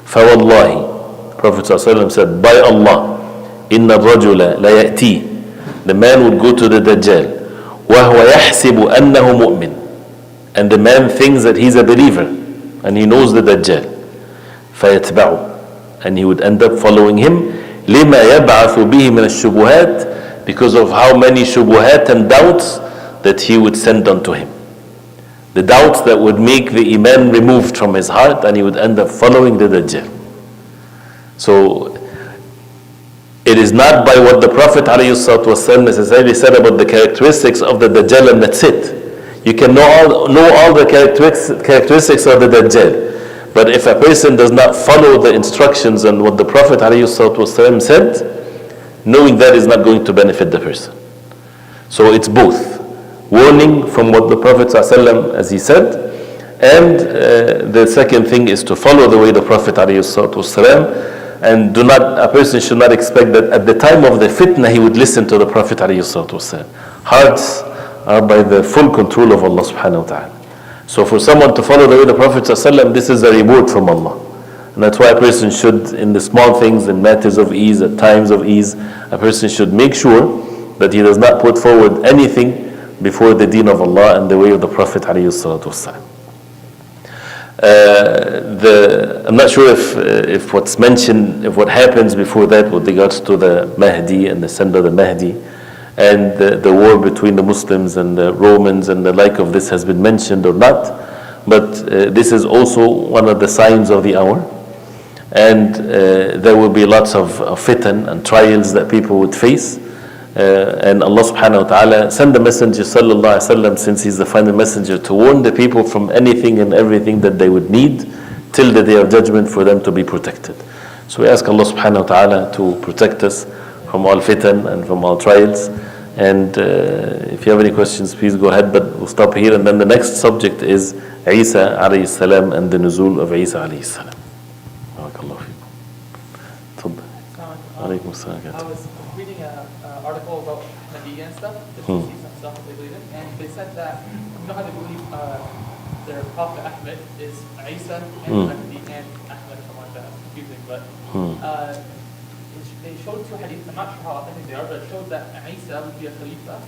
فَوَاللَّهِ, Prophet ﷺ said, by Allah, إِنَّ الرَّجُلَ لَيَأْتِي, the man would go to the Dajjal, وَهُوَ يَحْسِبُ أَنَّهُ مُؤْمِنٌ, and the man thinks that he's a believer, and he knows the Dajjal. فَيَتْبَعُ, and he would end up following him. لِمَا يَبْعَثُ بِهِ مِنَ الشُّبُهَاتِ, because of how many shubuhat and doubts that he would send unto him. The doubts that would make the iman removed from his heart, and he would end up following the Dajjal. So it is not by what the Prophet ﷺ necessarily said about the characteristics of the Dajjal, and that's it. You can know all the characteristics of the Dajjal. But if a person does not follow the instructions and what the Prophet ﷺ said, knowing that is not going to benefit the person. So it's both. Warning from what the Prophet ﷺ, as he said, and the second thing is to follow the way the Prophet ﷺ, and a person should not expect that at the time of the fitna he would listen to the Prophet ﷺ. Hearts are by the full control of Allah subhanahu wa ta'ala. So for someone to follow the way the Prophet ﷺ, this is a reward from Allah. And that's why a person should, in the small things, in matters of ease, at times of ease, a person should make sure that he does not put forward anything before the deen of Allah and the way of the Prophet ﷺ. I'm not sure if what's mentioned, if what happens before that with regards to the Mahdi and the send of the Mahdi, and the war between the Muslims and the Romans and the like of this has been mentioned or not, but this is also one of the signs of the hour, and there will be lots of fitan and trials that people would face, and Allah subhanahu wa ta'ala sent the Messenger sallallahu alaihi wasallam, since he's the final messenger, to warn the people from anything and everything that they would need till the day of judgment for them to be protected. So we ask Allah subhanahu wa ta'ala to protect us from all fitan and from all trials. And if you have any questions, please go ahead, but we'll stop here. And then the next subject is Isa alayhi salam and the nuzul of Isa alayhi salam. Barakallahu feekum. Tafadhal. Alaykum as-salam. I was reading an article about Nabi and stuff, just to see some stuff that they believe in, and they said that, you know how they believe their Prophet Ahmed is Isa and Mahdi and Ahmed, something like that. It's confusing, but they showed two hadiths, I'm not sure how authentic they are, but it showed that Isa would be a Khalifa,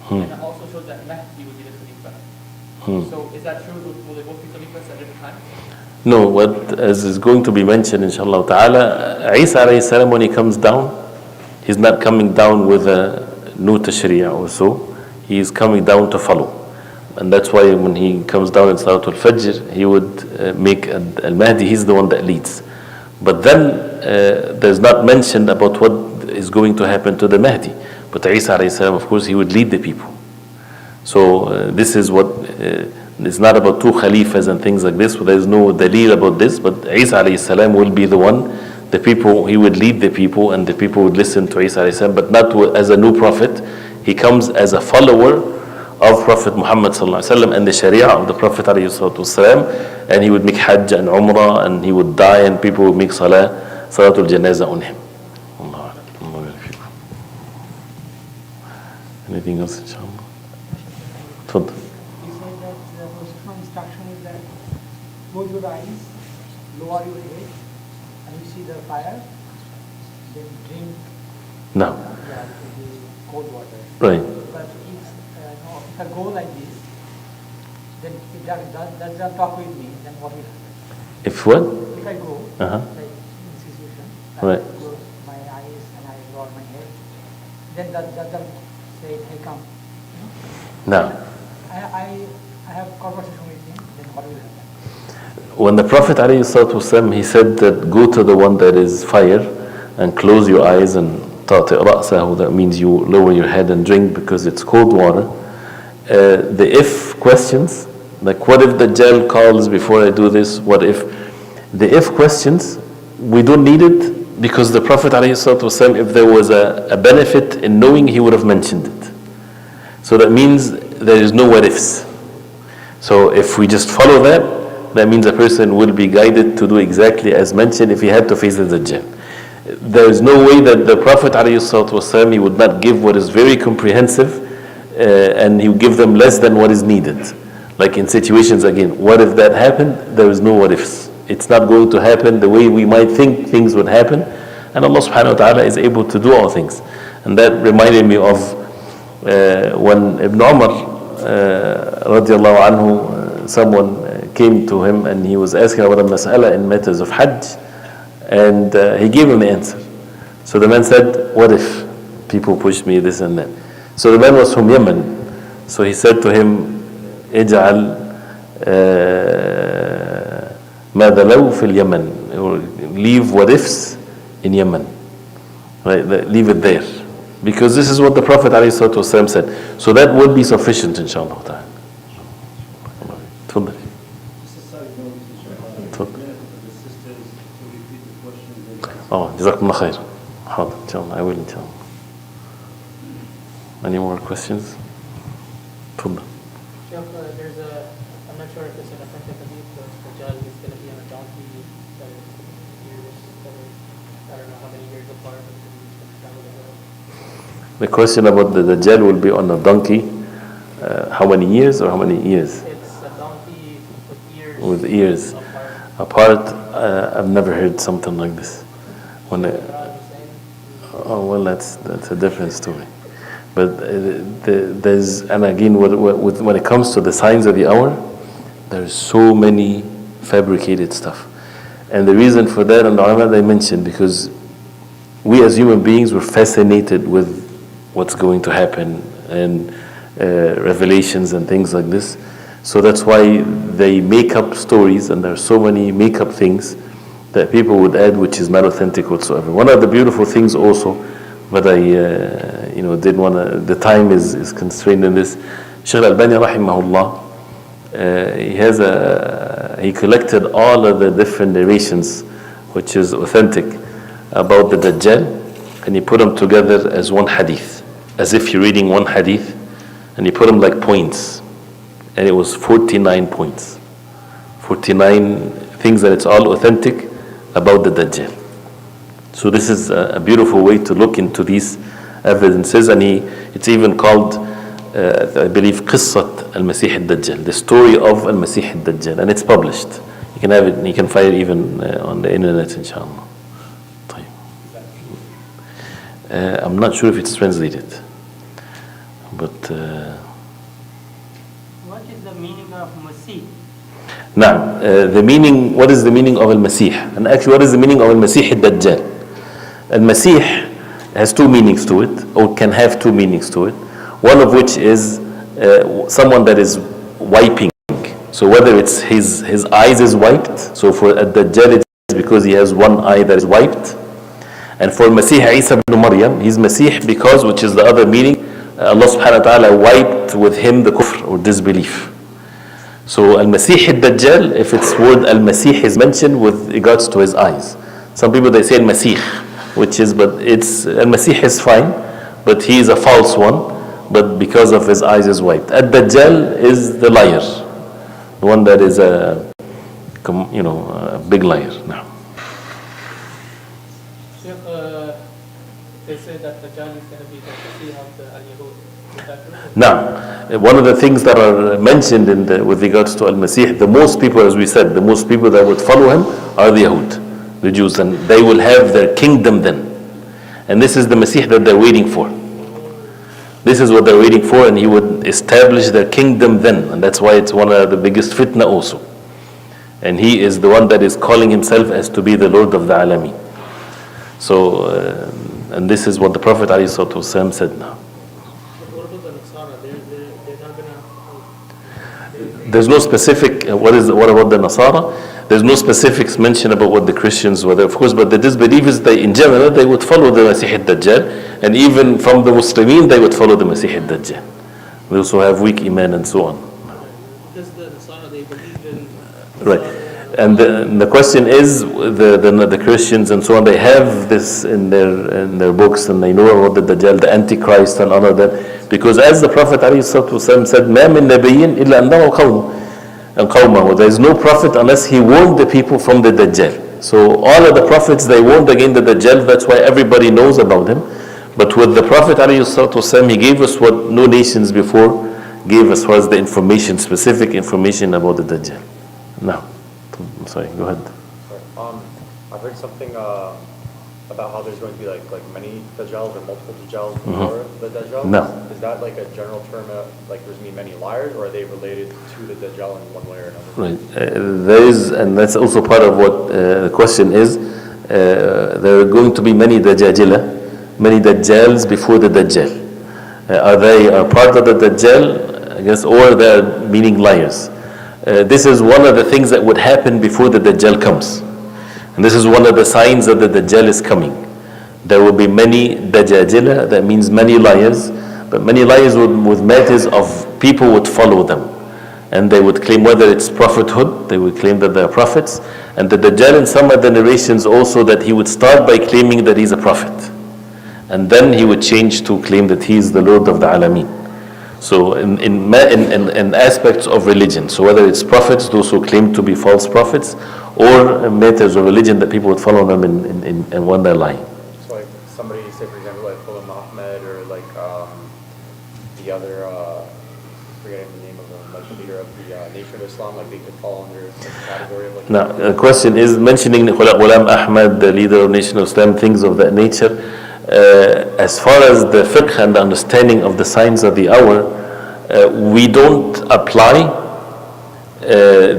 and it also showed that Mahdi would be the Khalifa. So is that true? Will they both be Khalifas at different times? No, what as is going to be mentioned inshallah ta'ala, Isa alayhi salam, when he comes down, he's not coming down with a new tashri'ah or so, he is coming down to follow. And that's why when he comes down in Salatul Fajr, he would make Al-Mahdi, he's the one that leads. But then there's not mentioned about what is going to happen to the Mahdi. But Isa alayhi salam, of course, he would lead the people. So this is what, it's not about two Khalifas and things like this, there is no dalil about this, but Isa alayhi salam will be the one, the people, he would lead the people, and the people would listen to Isa alayhi salam, but not as a new prophet. He comes as a follower of Prophet Muhammad sallallahu alaihi wasallam and the Sharia of the Prophet alayhi wasallam, and he would make Hajj and Umrah, and he would die, and people would make Salatul Janazah on him. Anything else, inshallah? Tfadl. He said that there was some instruction is that close your eyes, lower your head, and you see the fire, then drink. No. Yeah, the cold water. Right. But if I go like this, then if that doesn't talk with me, then what will happen? If what? If I go, like in this situation, Right. I close my eyes and I lower my head, then that doesn't say, hey, come. No. I I have conversation with him, then what will happen? When the Prophet ﷺ, he said that go to the one that is fire and close your eyes and ta'ti' ra'sahu, that means you lower your head and drink because it's cold water. The if questions, like what if Dajjal calls before I do this, what if? The if questions, we don't need it because the Prophet ﷺ, if there was a benefit in knowing, he would have mentioned it. So that means there is no what ifs. So if we just follow that, that means a person will be guided to do exactly as mentioned if he had to face the Dajjal. There is no way that the Prophet ﷺ, he would not give what is very comprehensive and he would give them less than what is needed. Like in situations again, what if that happened? There is no what ifs. It's not going to happen the way we might think things would happen. And Allah subhanahu wa ta'ala is able to do all things. And that reminded me of when Ibn Umar radiallahu anhu, someone came to him and he was asking about a mas'ala in matters of Hajj, and he gave him the answer. So the man said, what if people push me this and that? So the man was from Yemen. So he said to him, اجعل ماذا لو في اليمن, leave what ifs in Yemen, right? Leave it there, because this is what the Prophet ﷺ said. So that would be sufficient, inshallah ta'ala. تفضل. جزاكم الله خير. حاضر إن شاء الله. I will إن شاء الله. Any more questions? تفضل. There's I'm not sure if it's an authentic hadith, but Dajjal is going to be on a donkey that is years, I don't know how many years apart. The question about the Dajjal will be on a donkey, how many years or how many years? It's a donkey with ears apart. I've never heard something like this. Oh well, that's a different story. But there's, and again, when it comes to the signs of the hour, there's so many fabricated stuff. And the reason for that, and the ulama they mentioned, because we as human beings were fascinated with what's going to happen and revelations and things like this. So that's why they make up stories, and there are so many make up things that people would add, which is not authentic whatsoever. One of the beautiful things also, but I didn't want to, the time is constrained in this. Shaykh al-Albani rahimahullah, he collected all of the different narrations which is authentic about the Dajjal, and he put them together as one hadith, as if you're reading one hadith, and he put them like points, and it was 49 points, 49 things that it's all authentic about the Dajjal. So this is a beautiful way to look into these evidences, and it's even called, I believe, قصة المسيح الدجال, the story of المسيح الدجال, and it's published. You can have it, you can find it even on the internet, inshallah. I'm not sure if it's translated, but what is the meaning of Masih? now the meaning, what is the meaning of al-Masih? And actually, what is the meaning of al-Masih al-Dajjal? Al-Masih has two meanings to it, or can have two meanings to it. One of which is someone that is wiping. So whether it's his eyes is wiped, so for Ad-Dajjal it's because he has one eye that is wiped. And for Masih Isa ibn Maryam, he's Masih because, which is the other meaning, Allah subhanahu wa ta'ala wiped with him the kufr or disbelief. So Al-Masih Ad-Dajjal, if its word Al-Masih is mentioned with regards to his eyes. Some people they say Al-Masih, which is, but it's, Al-Masih is fine, but he is a false one, but because of his eyes is wiped. Ad-Dajjal is the liar, the one that is a big liar. Now. They say that Dajjal is going to be the Masih of the Al-Yahud. Now, one of the things that are mentioned with regards to Al-Masih, the most people, as we said, the most people that would follow him are the Yahud, the Jews, and they will have their kingdom then. And this is the Masih that they're waiting for. This is what they're waiting for, and he would establish their kingdom then. And that's why it's one of the biggest fitna also. And he is the one that is calling himself as to be the Lord of the Alameen. So, and this is what the Prophet ﷺ said now. But what about the Nasara? They're not going to There's no specific, what about the Nasara? There's no specifics mentioned about what the Christians were, of course, but the disbelievers, in general, they would follow the Masih al-Dajjal, and even from the Muslimin, they would follow the Masih al-Dajjal. They also have weak iman and so on. Because the Nasara, they believe in... Right. And the question is, the Christians and so on, they have this in their books, and they know about the Dajjal, the Antichrist and all of that. Because as the Prophet ﷺ said, مَا مِن نَبِيٍّ إِلَّا أَنَّهُ قَوْمَهُ. There is no prophet unless he warned the people from the Dajjal. So all of the prophets, they warned against the Dajjal, that's why everybody knows about him. But with the Prophet ﷺ, he gave us what no nations before gave as far as the information, specific information about the Dajjal. Now. Sorry, go ahead. Sorry. I've heard something about how there's going to be like many Dajjals or multiple Dajjals before the Dajjal. No. Is that like a general term, like there's going to be many liars, or are they related to the Dajjal in one way or another? Right. There is, and that's also part of what the question is, there are going to be many Dajjajila, many Dajjals before the Dajjal. Are they part of the Dajjal, I guess, or they are meaning liars? This is one of the things that would happen before the Dajjal comes. And this is one of the signs that the Dajjal is coming. There will be many Dajjajila, that means many liars, but many liars with matters of people would follow them. And they would claim whether it's prophethood, they would claim that they are prophets. And the Dajjal in some of the narrations also that he would start by claiming that he's a prophet. And then he would change to claim that he is the Lord of the Alameen. So in aspects of religion, so whether it's prophets, those who claim to be false prophets, or matters of religion that people would follow them in one their lie. So like somebody, say for example, like Muhammad, or like the other, forgetting the name of them, like the leader of the Nation of Islam, like they could fall under the category of like... Now, the question is mentioning Ghulam Ahmad, the leader of Nation of Islam, things of that nature. As far as the fiqh and the understanding of the signs of the hour, we don't apply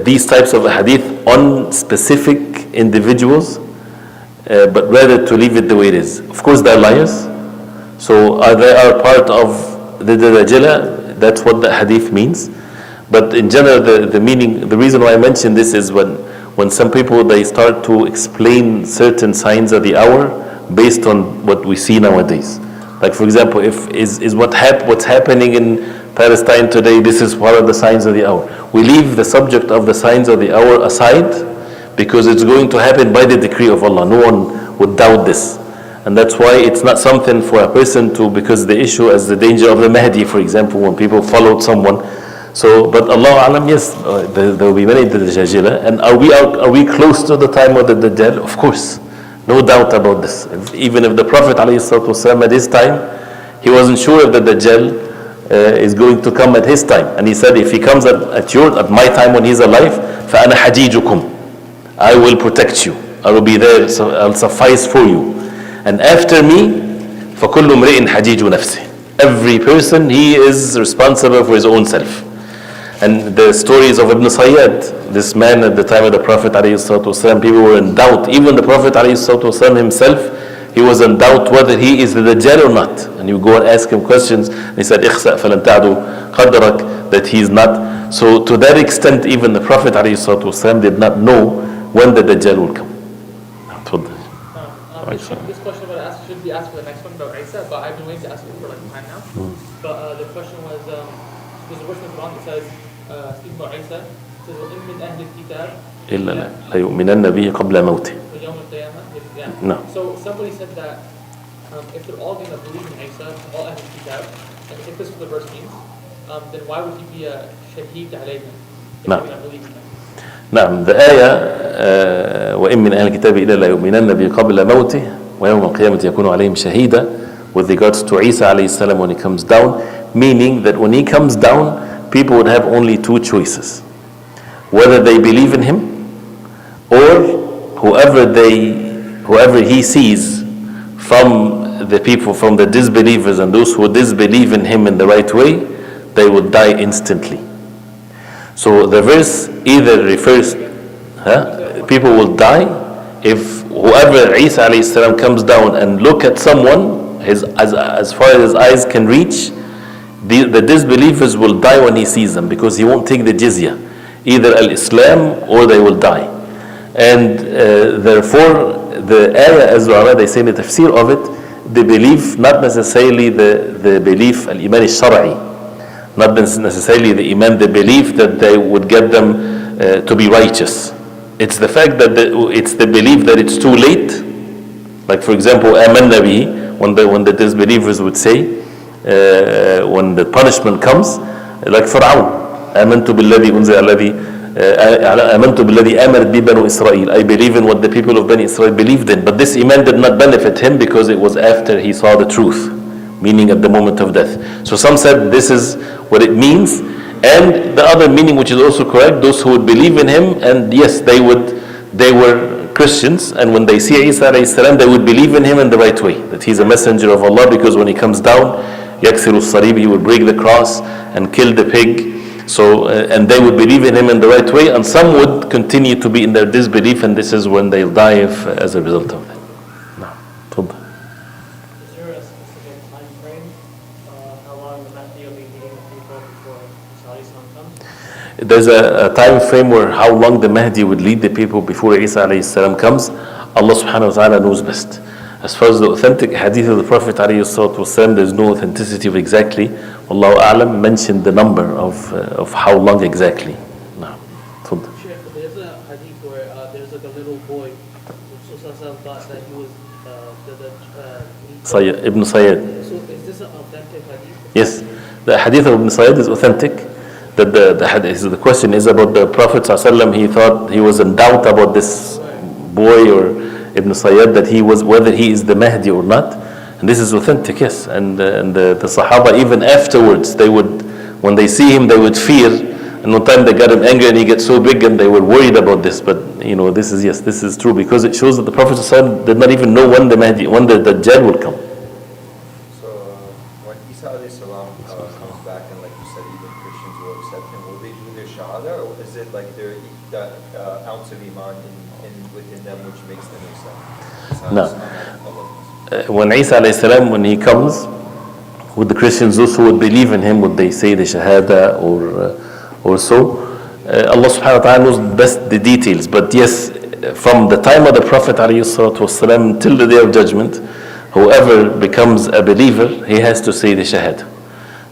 these types of hadith on specific individuals, but rather to leave it the way it is. Of course, they're liars, so they are part of the Dajjal. That's what the hadith means. But in general, the meaning, the reason why I mention this is when some people, they start to explain certain signs of the hour based on what we see nowadays. Like for example, what's happening in Palestine today, this is part of the signs of the hour. We leave the subject of the signs of the hour aside because it's going to happen by the decree of Allah. No one would doubt this. And that's why it's not something for a person to, because the issue as the danger of the Mahdi, for example, when people followed someone. So, but Allah Alam, yes, there will be many Dajjal. And are we close to the time of the Dajjal? Of course. No doubt about this. Even if the Prophet ﷺ at his time, he wasn't sure if the Dajjal is going to come at his time. And he said, if he comes at my time when he's alive, فَأَنَا حَجِيجُكُمْ, I will protect you. I will be there, so I'll suffice for you. And after me, فَكُلُّ امْرِئٍ حَجِيجُ نَفْسِهِ. Every person, he is responsible for his own self. And the stories of Ibn Sayyad, this man at the time of the Prophet ﷺ, people were in doubt. Even the Prophet ﷺ himself, he was in doubt whether he is the Dajjal or not. And you go and ask him questions, and he said, اخسأ فلن تعدوا قدرك, that he is not. So to that extent, even the Prophet ﷺ did not know when the Dajjal will come. This question should be asked for the next one about Isa, but I've been waiting to ask it for like time now. But the question was, there's a verse in the Quran that says, speaking about Isa, it says, وَإِن مِّنْ أَهْلِ الْكِتَابِ إِلَّا لَيُؤْمِنَنَّ بِهِ قَبْلَ مَوْتِهِ. يوم القيامة. Yeah. No. So somebody said that if they're all going to believe in Isa, all Ahl al-Kitab, and if this is what the verse means, then why would he be a shaheed alayhim if they're going to believe in him? نعم. The ayah وإن من أهل الكتاب إلا لا يؤمنن به قبل موته ويوم القيامة يكون عليهم شهيدا, with regards to Isa alayhi salam when he comes down, meaning that when he comes down, people would have only two choices: whether they believe in him, or whoever he sees from the people, from the disbelievers and those who disbelieve in him in the right way, they would die instantly. So the verse either refers, people will die if whoever Isa alayhi salam comes down and look at someone, as far as his eyes can reach, The disbelievers will die when he sees them because he won't take the jizya, either al-Islam or they will die. And therefore, the ayah, as well, they say in the tafsir of it, the belief, not necessarily the belief, al-iman al-shar'i, not necessarily the iman, the belief that they would get them to be righteous. It's the fact that it's the belief that it's too late. Like for example, amanna bihi, when the disbelievers would say, when the punishment comes, like Fir'aun, amantu billadhi unzila alladhi amantu billadhi amarat bi banu Israel. I believe in what the people of Bani Israel believed in. But this iman did not benefit him because it was after he saw the truth, meaning at the moment of death. So some said this is what it means. And the other meaning, which is also correct, those who would believe in him, and yes, they were Christians, and when they see Isa alayhi salam, they would believe in him in the right way, that he's a messenger of Allah, because when he comes down, yaksiru sarib, he would break the cross and kill the pig. So, and they would believe in him in the right way, and some would continue to be in their disbelief, and this is when they'll die as a result of that. No. Is there a specific time frame how long the Mahdi will be leading the people before Isa comes? There's a time frame where how long the Mahdi would lead the people before Isa alayhi salam comes. Allah subhanahu wa ta'ala knows best. As far as the authentic hadith of the Prophet alayhi salatu wasalam, there's no authenticity of exactly. Wallahu a'lam mentioned the number of how long exactly. No. Sheikh, there's a hadith where there's like a little boy. Rasul thought that he was Sayyid, Ibn Sayyid. So is this an authentic hadith? Yes, the hadith of Ibn Sayyid is authentic. That the question is about the Prophet ﷺ. He thought, he was in doubt about this boy or Ibn Sayyid, that he was, whether he is the Mahdi or not. And this is authentic, yes. And the Sahaba, even afterwards, they would, when they see him, they would fear. And one time they got him angry and he gets so big and they were worried about this. But this is, yes, this is true, because it shows that the Prophet ﷺ did not even know when the Mahdi, when the Dajjal would come. So when Isa alayhi salam comes back, and like you said, even Christians will accept him, will they do their shahada, or is it like that ounce of iman within them which makes them accept? No. When Isa alayhi salam, when he comes, with the Christians, those who would believe in him, would they say the shahada or so? Allah subhanahu wa ta'ala knows best the details. But yes, from the time of the Prophet alayhi salatu wasalam till the day of judgment, whoever becomes a believer, he has to say the shahada.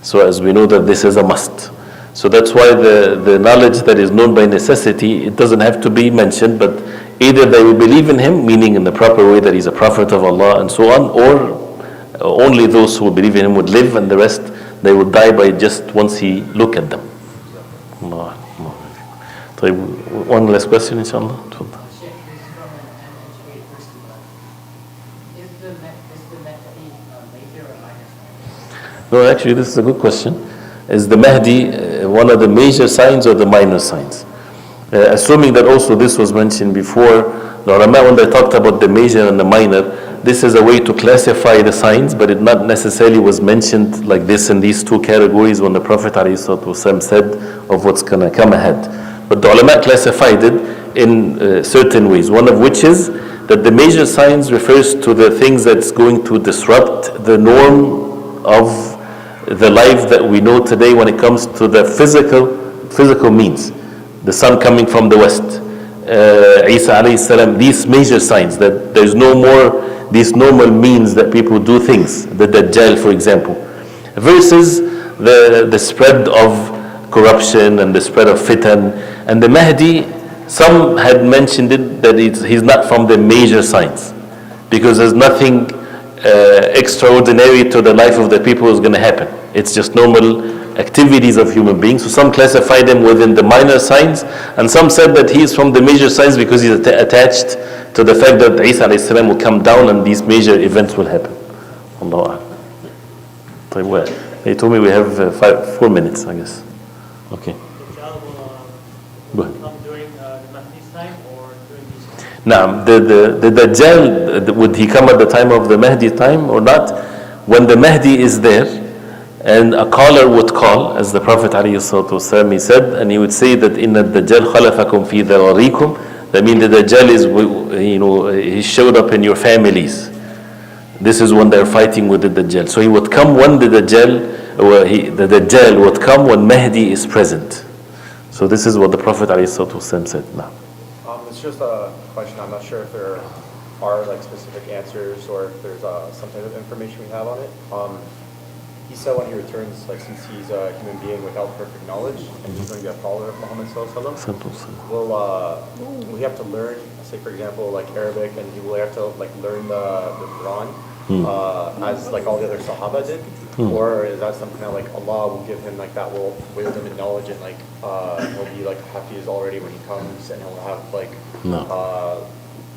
So as we know that this is a must. So that's why the knowledge that is known by necessity, it doesn't have to be mentioned, but either they will believe in him, meaning in the proper way that he's a prophet of Allah and so on, or only those who believe in him would live, and the rest, they would die by just once he look at them. Allah. So one last question, inshallah. Sheikh, this is from an uneducated person, but is the Mahdi major or minor sign? No, actually, this is a good question. Is the Mahdi one of the major signs or the minor signs? Assuming that also this was mentioned before, the ulama, when they talked about the major and the minor, this is a way to classify the signs, but it not necessarily was mentioned like this in these two categories when the Prophet ﷺ said of what's going to come ahead. But the ulama classified it in certain ways, one of which is that the major signs refers to the things that's going to disrupt the norm of the life that we know today when it comes to the physical means. The sun coming from the west, Isa alayhi salam, these major signs, that there's no more these normal means that people do things, the Dajjal for example, versus the spread of corruption and the spread of fitan. And the Mahdi, some had mentioned it that he's not from the major signs, because there's nothing extraordinary to the life of the people is going to happen. It's just normal activities of human beings. So some classified him within the minor signs, and some said that he is from the major signs because he's attached to the fact that Isa alayhi salam will come down and these major events will happen. Allahu Akbar. They told me we have 4 minutes, I guess. Okay. Dajjal Go will ahead. come during the Mahdi's time or during these times? Now, the Dajjal, would he come at the time of the Mahdi time or not? When the Mahdi is there, and a caller would call, as the Prophet ﷺ, he said, and he would say that inna Dajjal khalafakum fi dhararikum. That means the Dajjal is, he showed up in your families. This is when they're fighting with the Dajjal. So he would come when the Dajjal the Dajjal would come when Mahdi is present. So this is what the Prophet ﷺ said. Now, It's just a question. I'm not sure if there are like specific answers or if there's some type of information we have on it. He said when he returns, like since he's a human being without perfect knowledge and he's going to be a follower of Muhammad sallallahu alaihi wasallam, will he have to learn, say for example, like Arabic, and he will have to like learn the Quran as like all the other Sahaba did, or is that something that like Allah will give him like that wisdom and knowledge, and like he'll be like Hafiz already when he comes, and he'll have like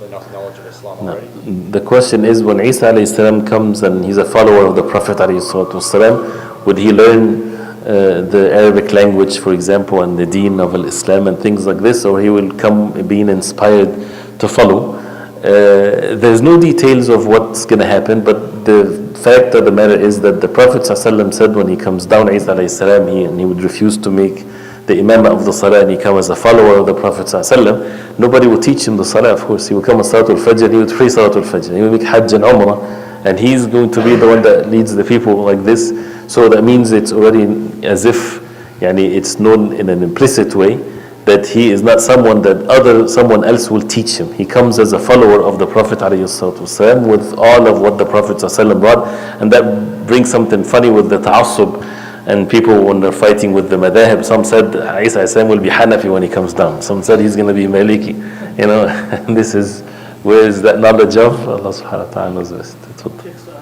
the knowledge of Islam already? The question is, when Isa alayhi salam comes and he's a follower of the Prophet alayhi salam, would he learn the Arabic language, for example, and the deen of Islam and things like this, or he will come being inspired to follow? There's no details of what's going to happen, but the fact of the matter is that the Prophet ﷺ said when he comes down, Isa alayhi salam, he would refuse to make the imam of the salah, and he come as a follower of the Prophet ﷺ. Nobody would teach him the salah, of course. He would come as Salatul Fajr, he would pray Salatul Fajr, he would make Hajj and Umrah, and he's going to be the one that leads the people like this. So that means it's already as if it's known in an implicit way that he is not someone that someone else will teach him. He comes as a follower of the Prophet ﷺ with all of what the Prophet ﷺ brought, and that brings something funny with the ta'assub. And people, when they're fighting with the madahib, some said Isa Islam will be Hanafi when he comes down. Some said he's going to be Maliki. And this is, where is that knowledge of? Allah subhanahu wa ta'ala knows best. So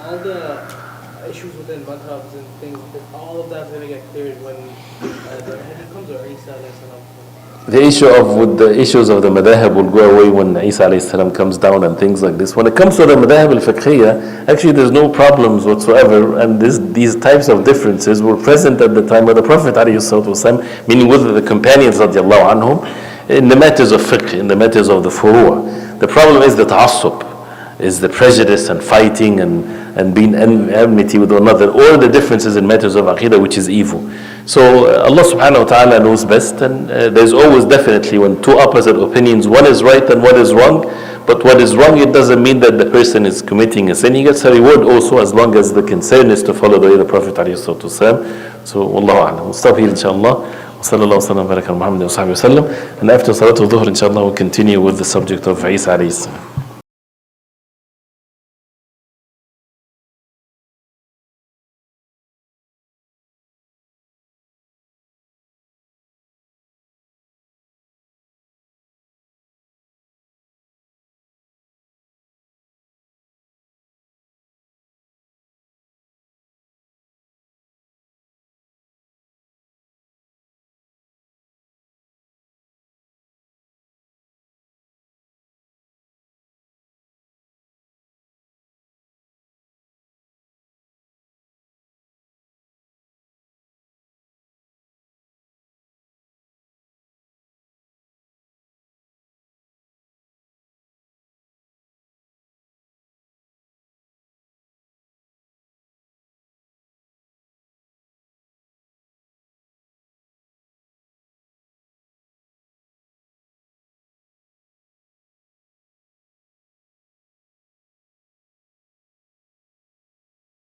all the issues within madhabs and things, all of that's going to get cleared when the Mahdi comes, or Isa alayhi salam? The issues of the madahib will go away when Isa alayhi salam comes down and things like this. When it comes to the madahib al-fiqhiyya, actually there's no problems whatsoever, and these types of differences were present at the time of the Prophet alayhi salatu, meaning with the companions radiallahu anhum, in the matters of fiqh, in the matters of the furu'ah. The problem is the ta'assub, is the prejudice and fighting and being enmity with one another, or the differences in matters of aqidah, which is evil. So Allah subhanahu wa ta'ala knows best, and there's always definitely, when two opposite opinions, one is right and one is wrong, but what is wrong, it doesn't mean that the person is committing a sin. He gets a reward also, as long as the concern is to follow the way of the Prophet ﷺ. So wallahu a'lam. We'll stop here inshallah. وصلى الله وسلم وبارك على محمد وصحبه وسلم. And after Salatul Dhuhr inshallah we'll continue with the subject of Isa alayhi salam.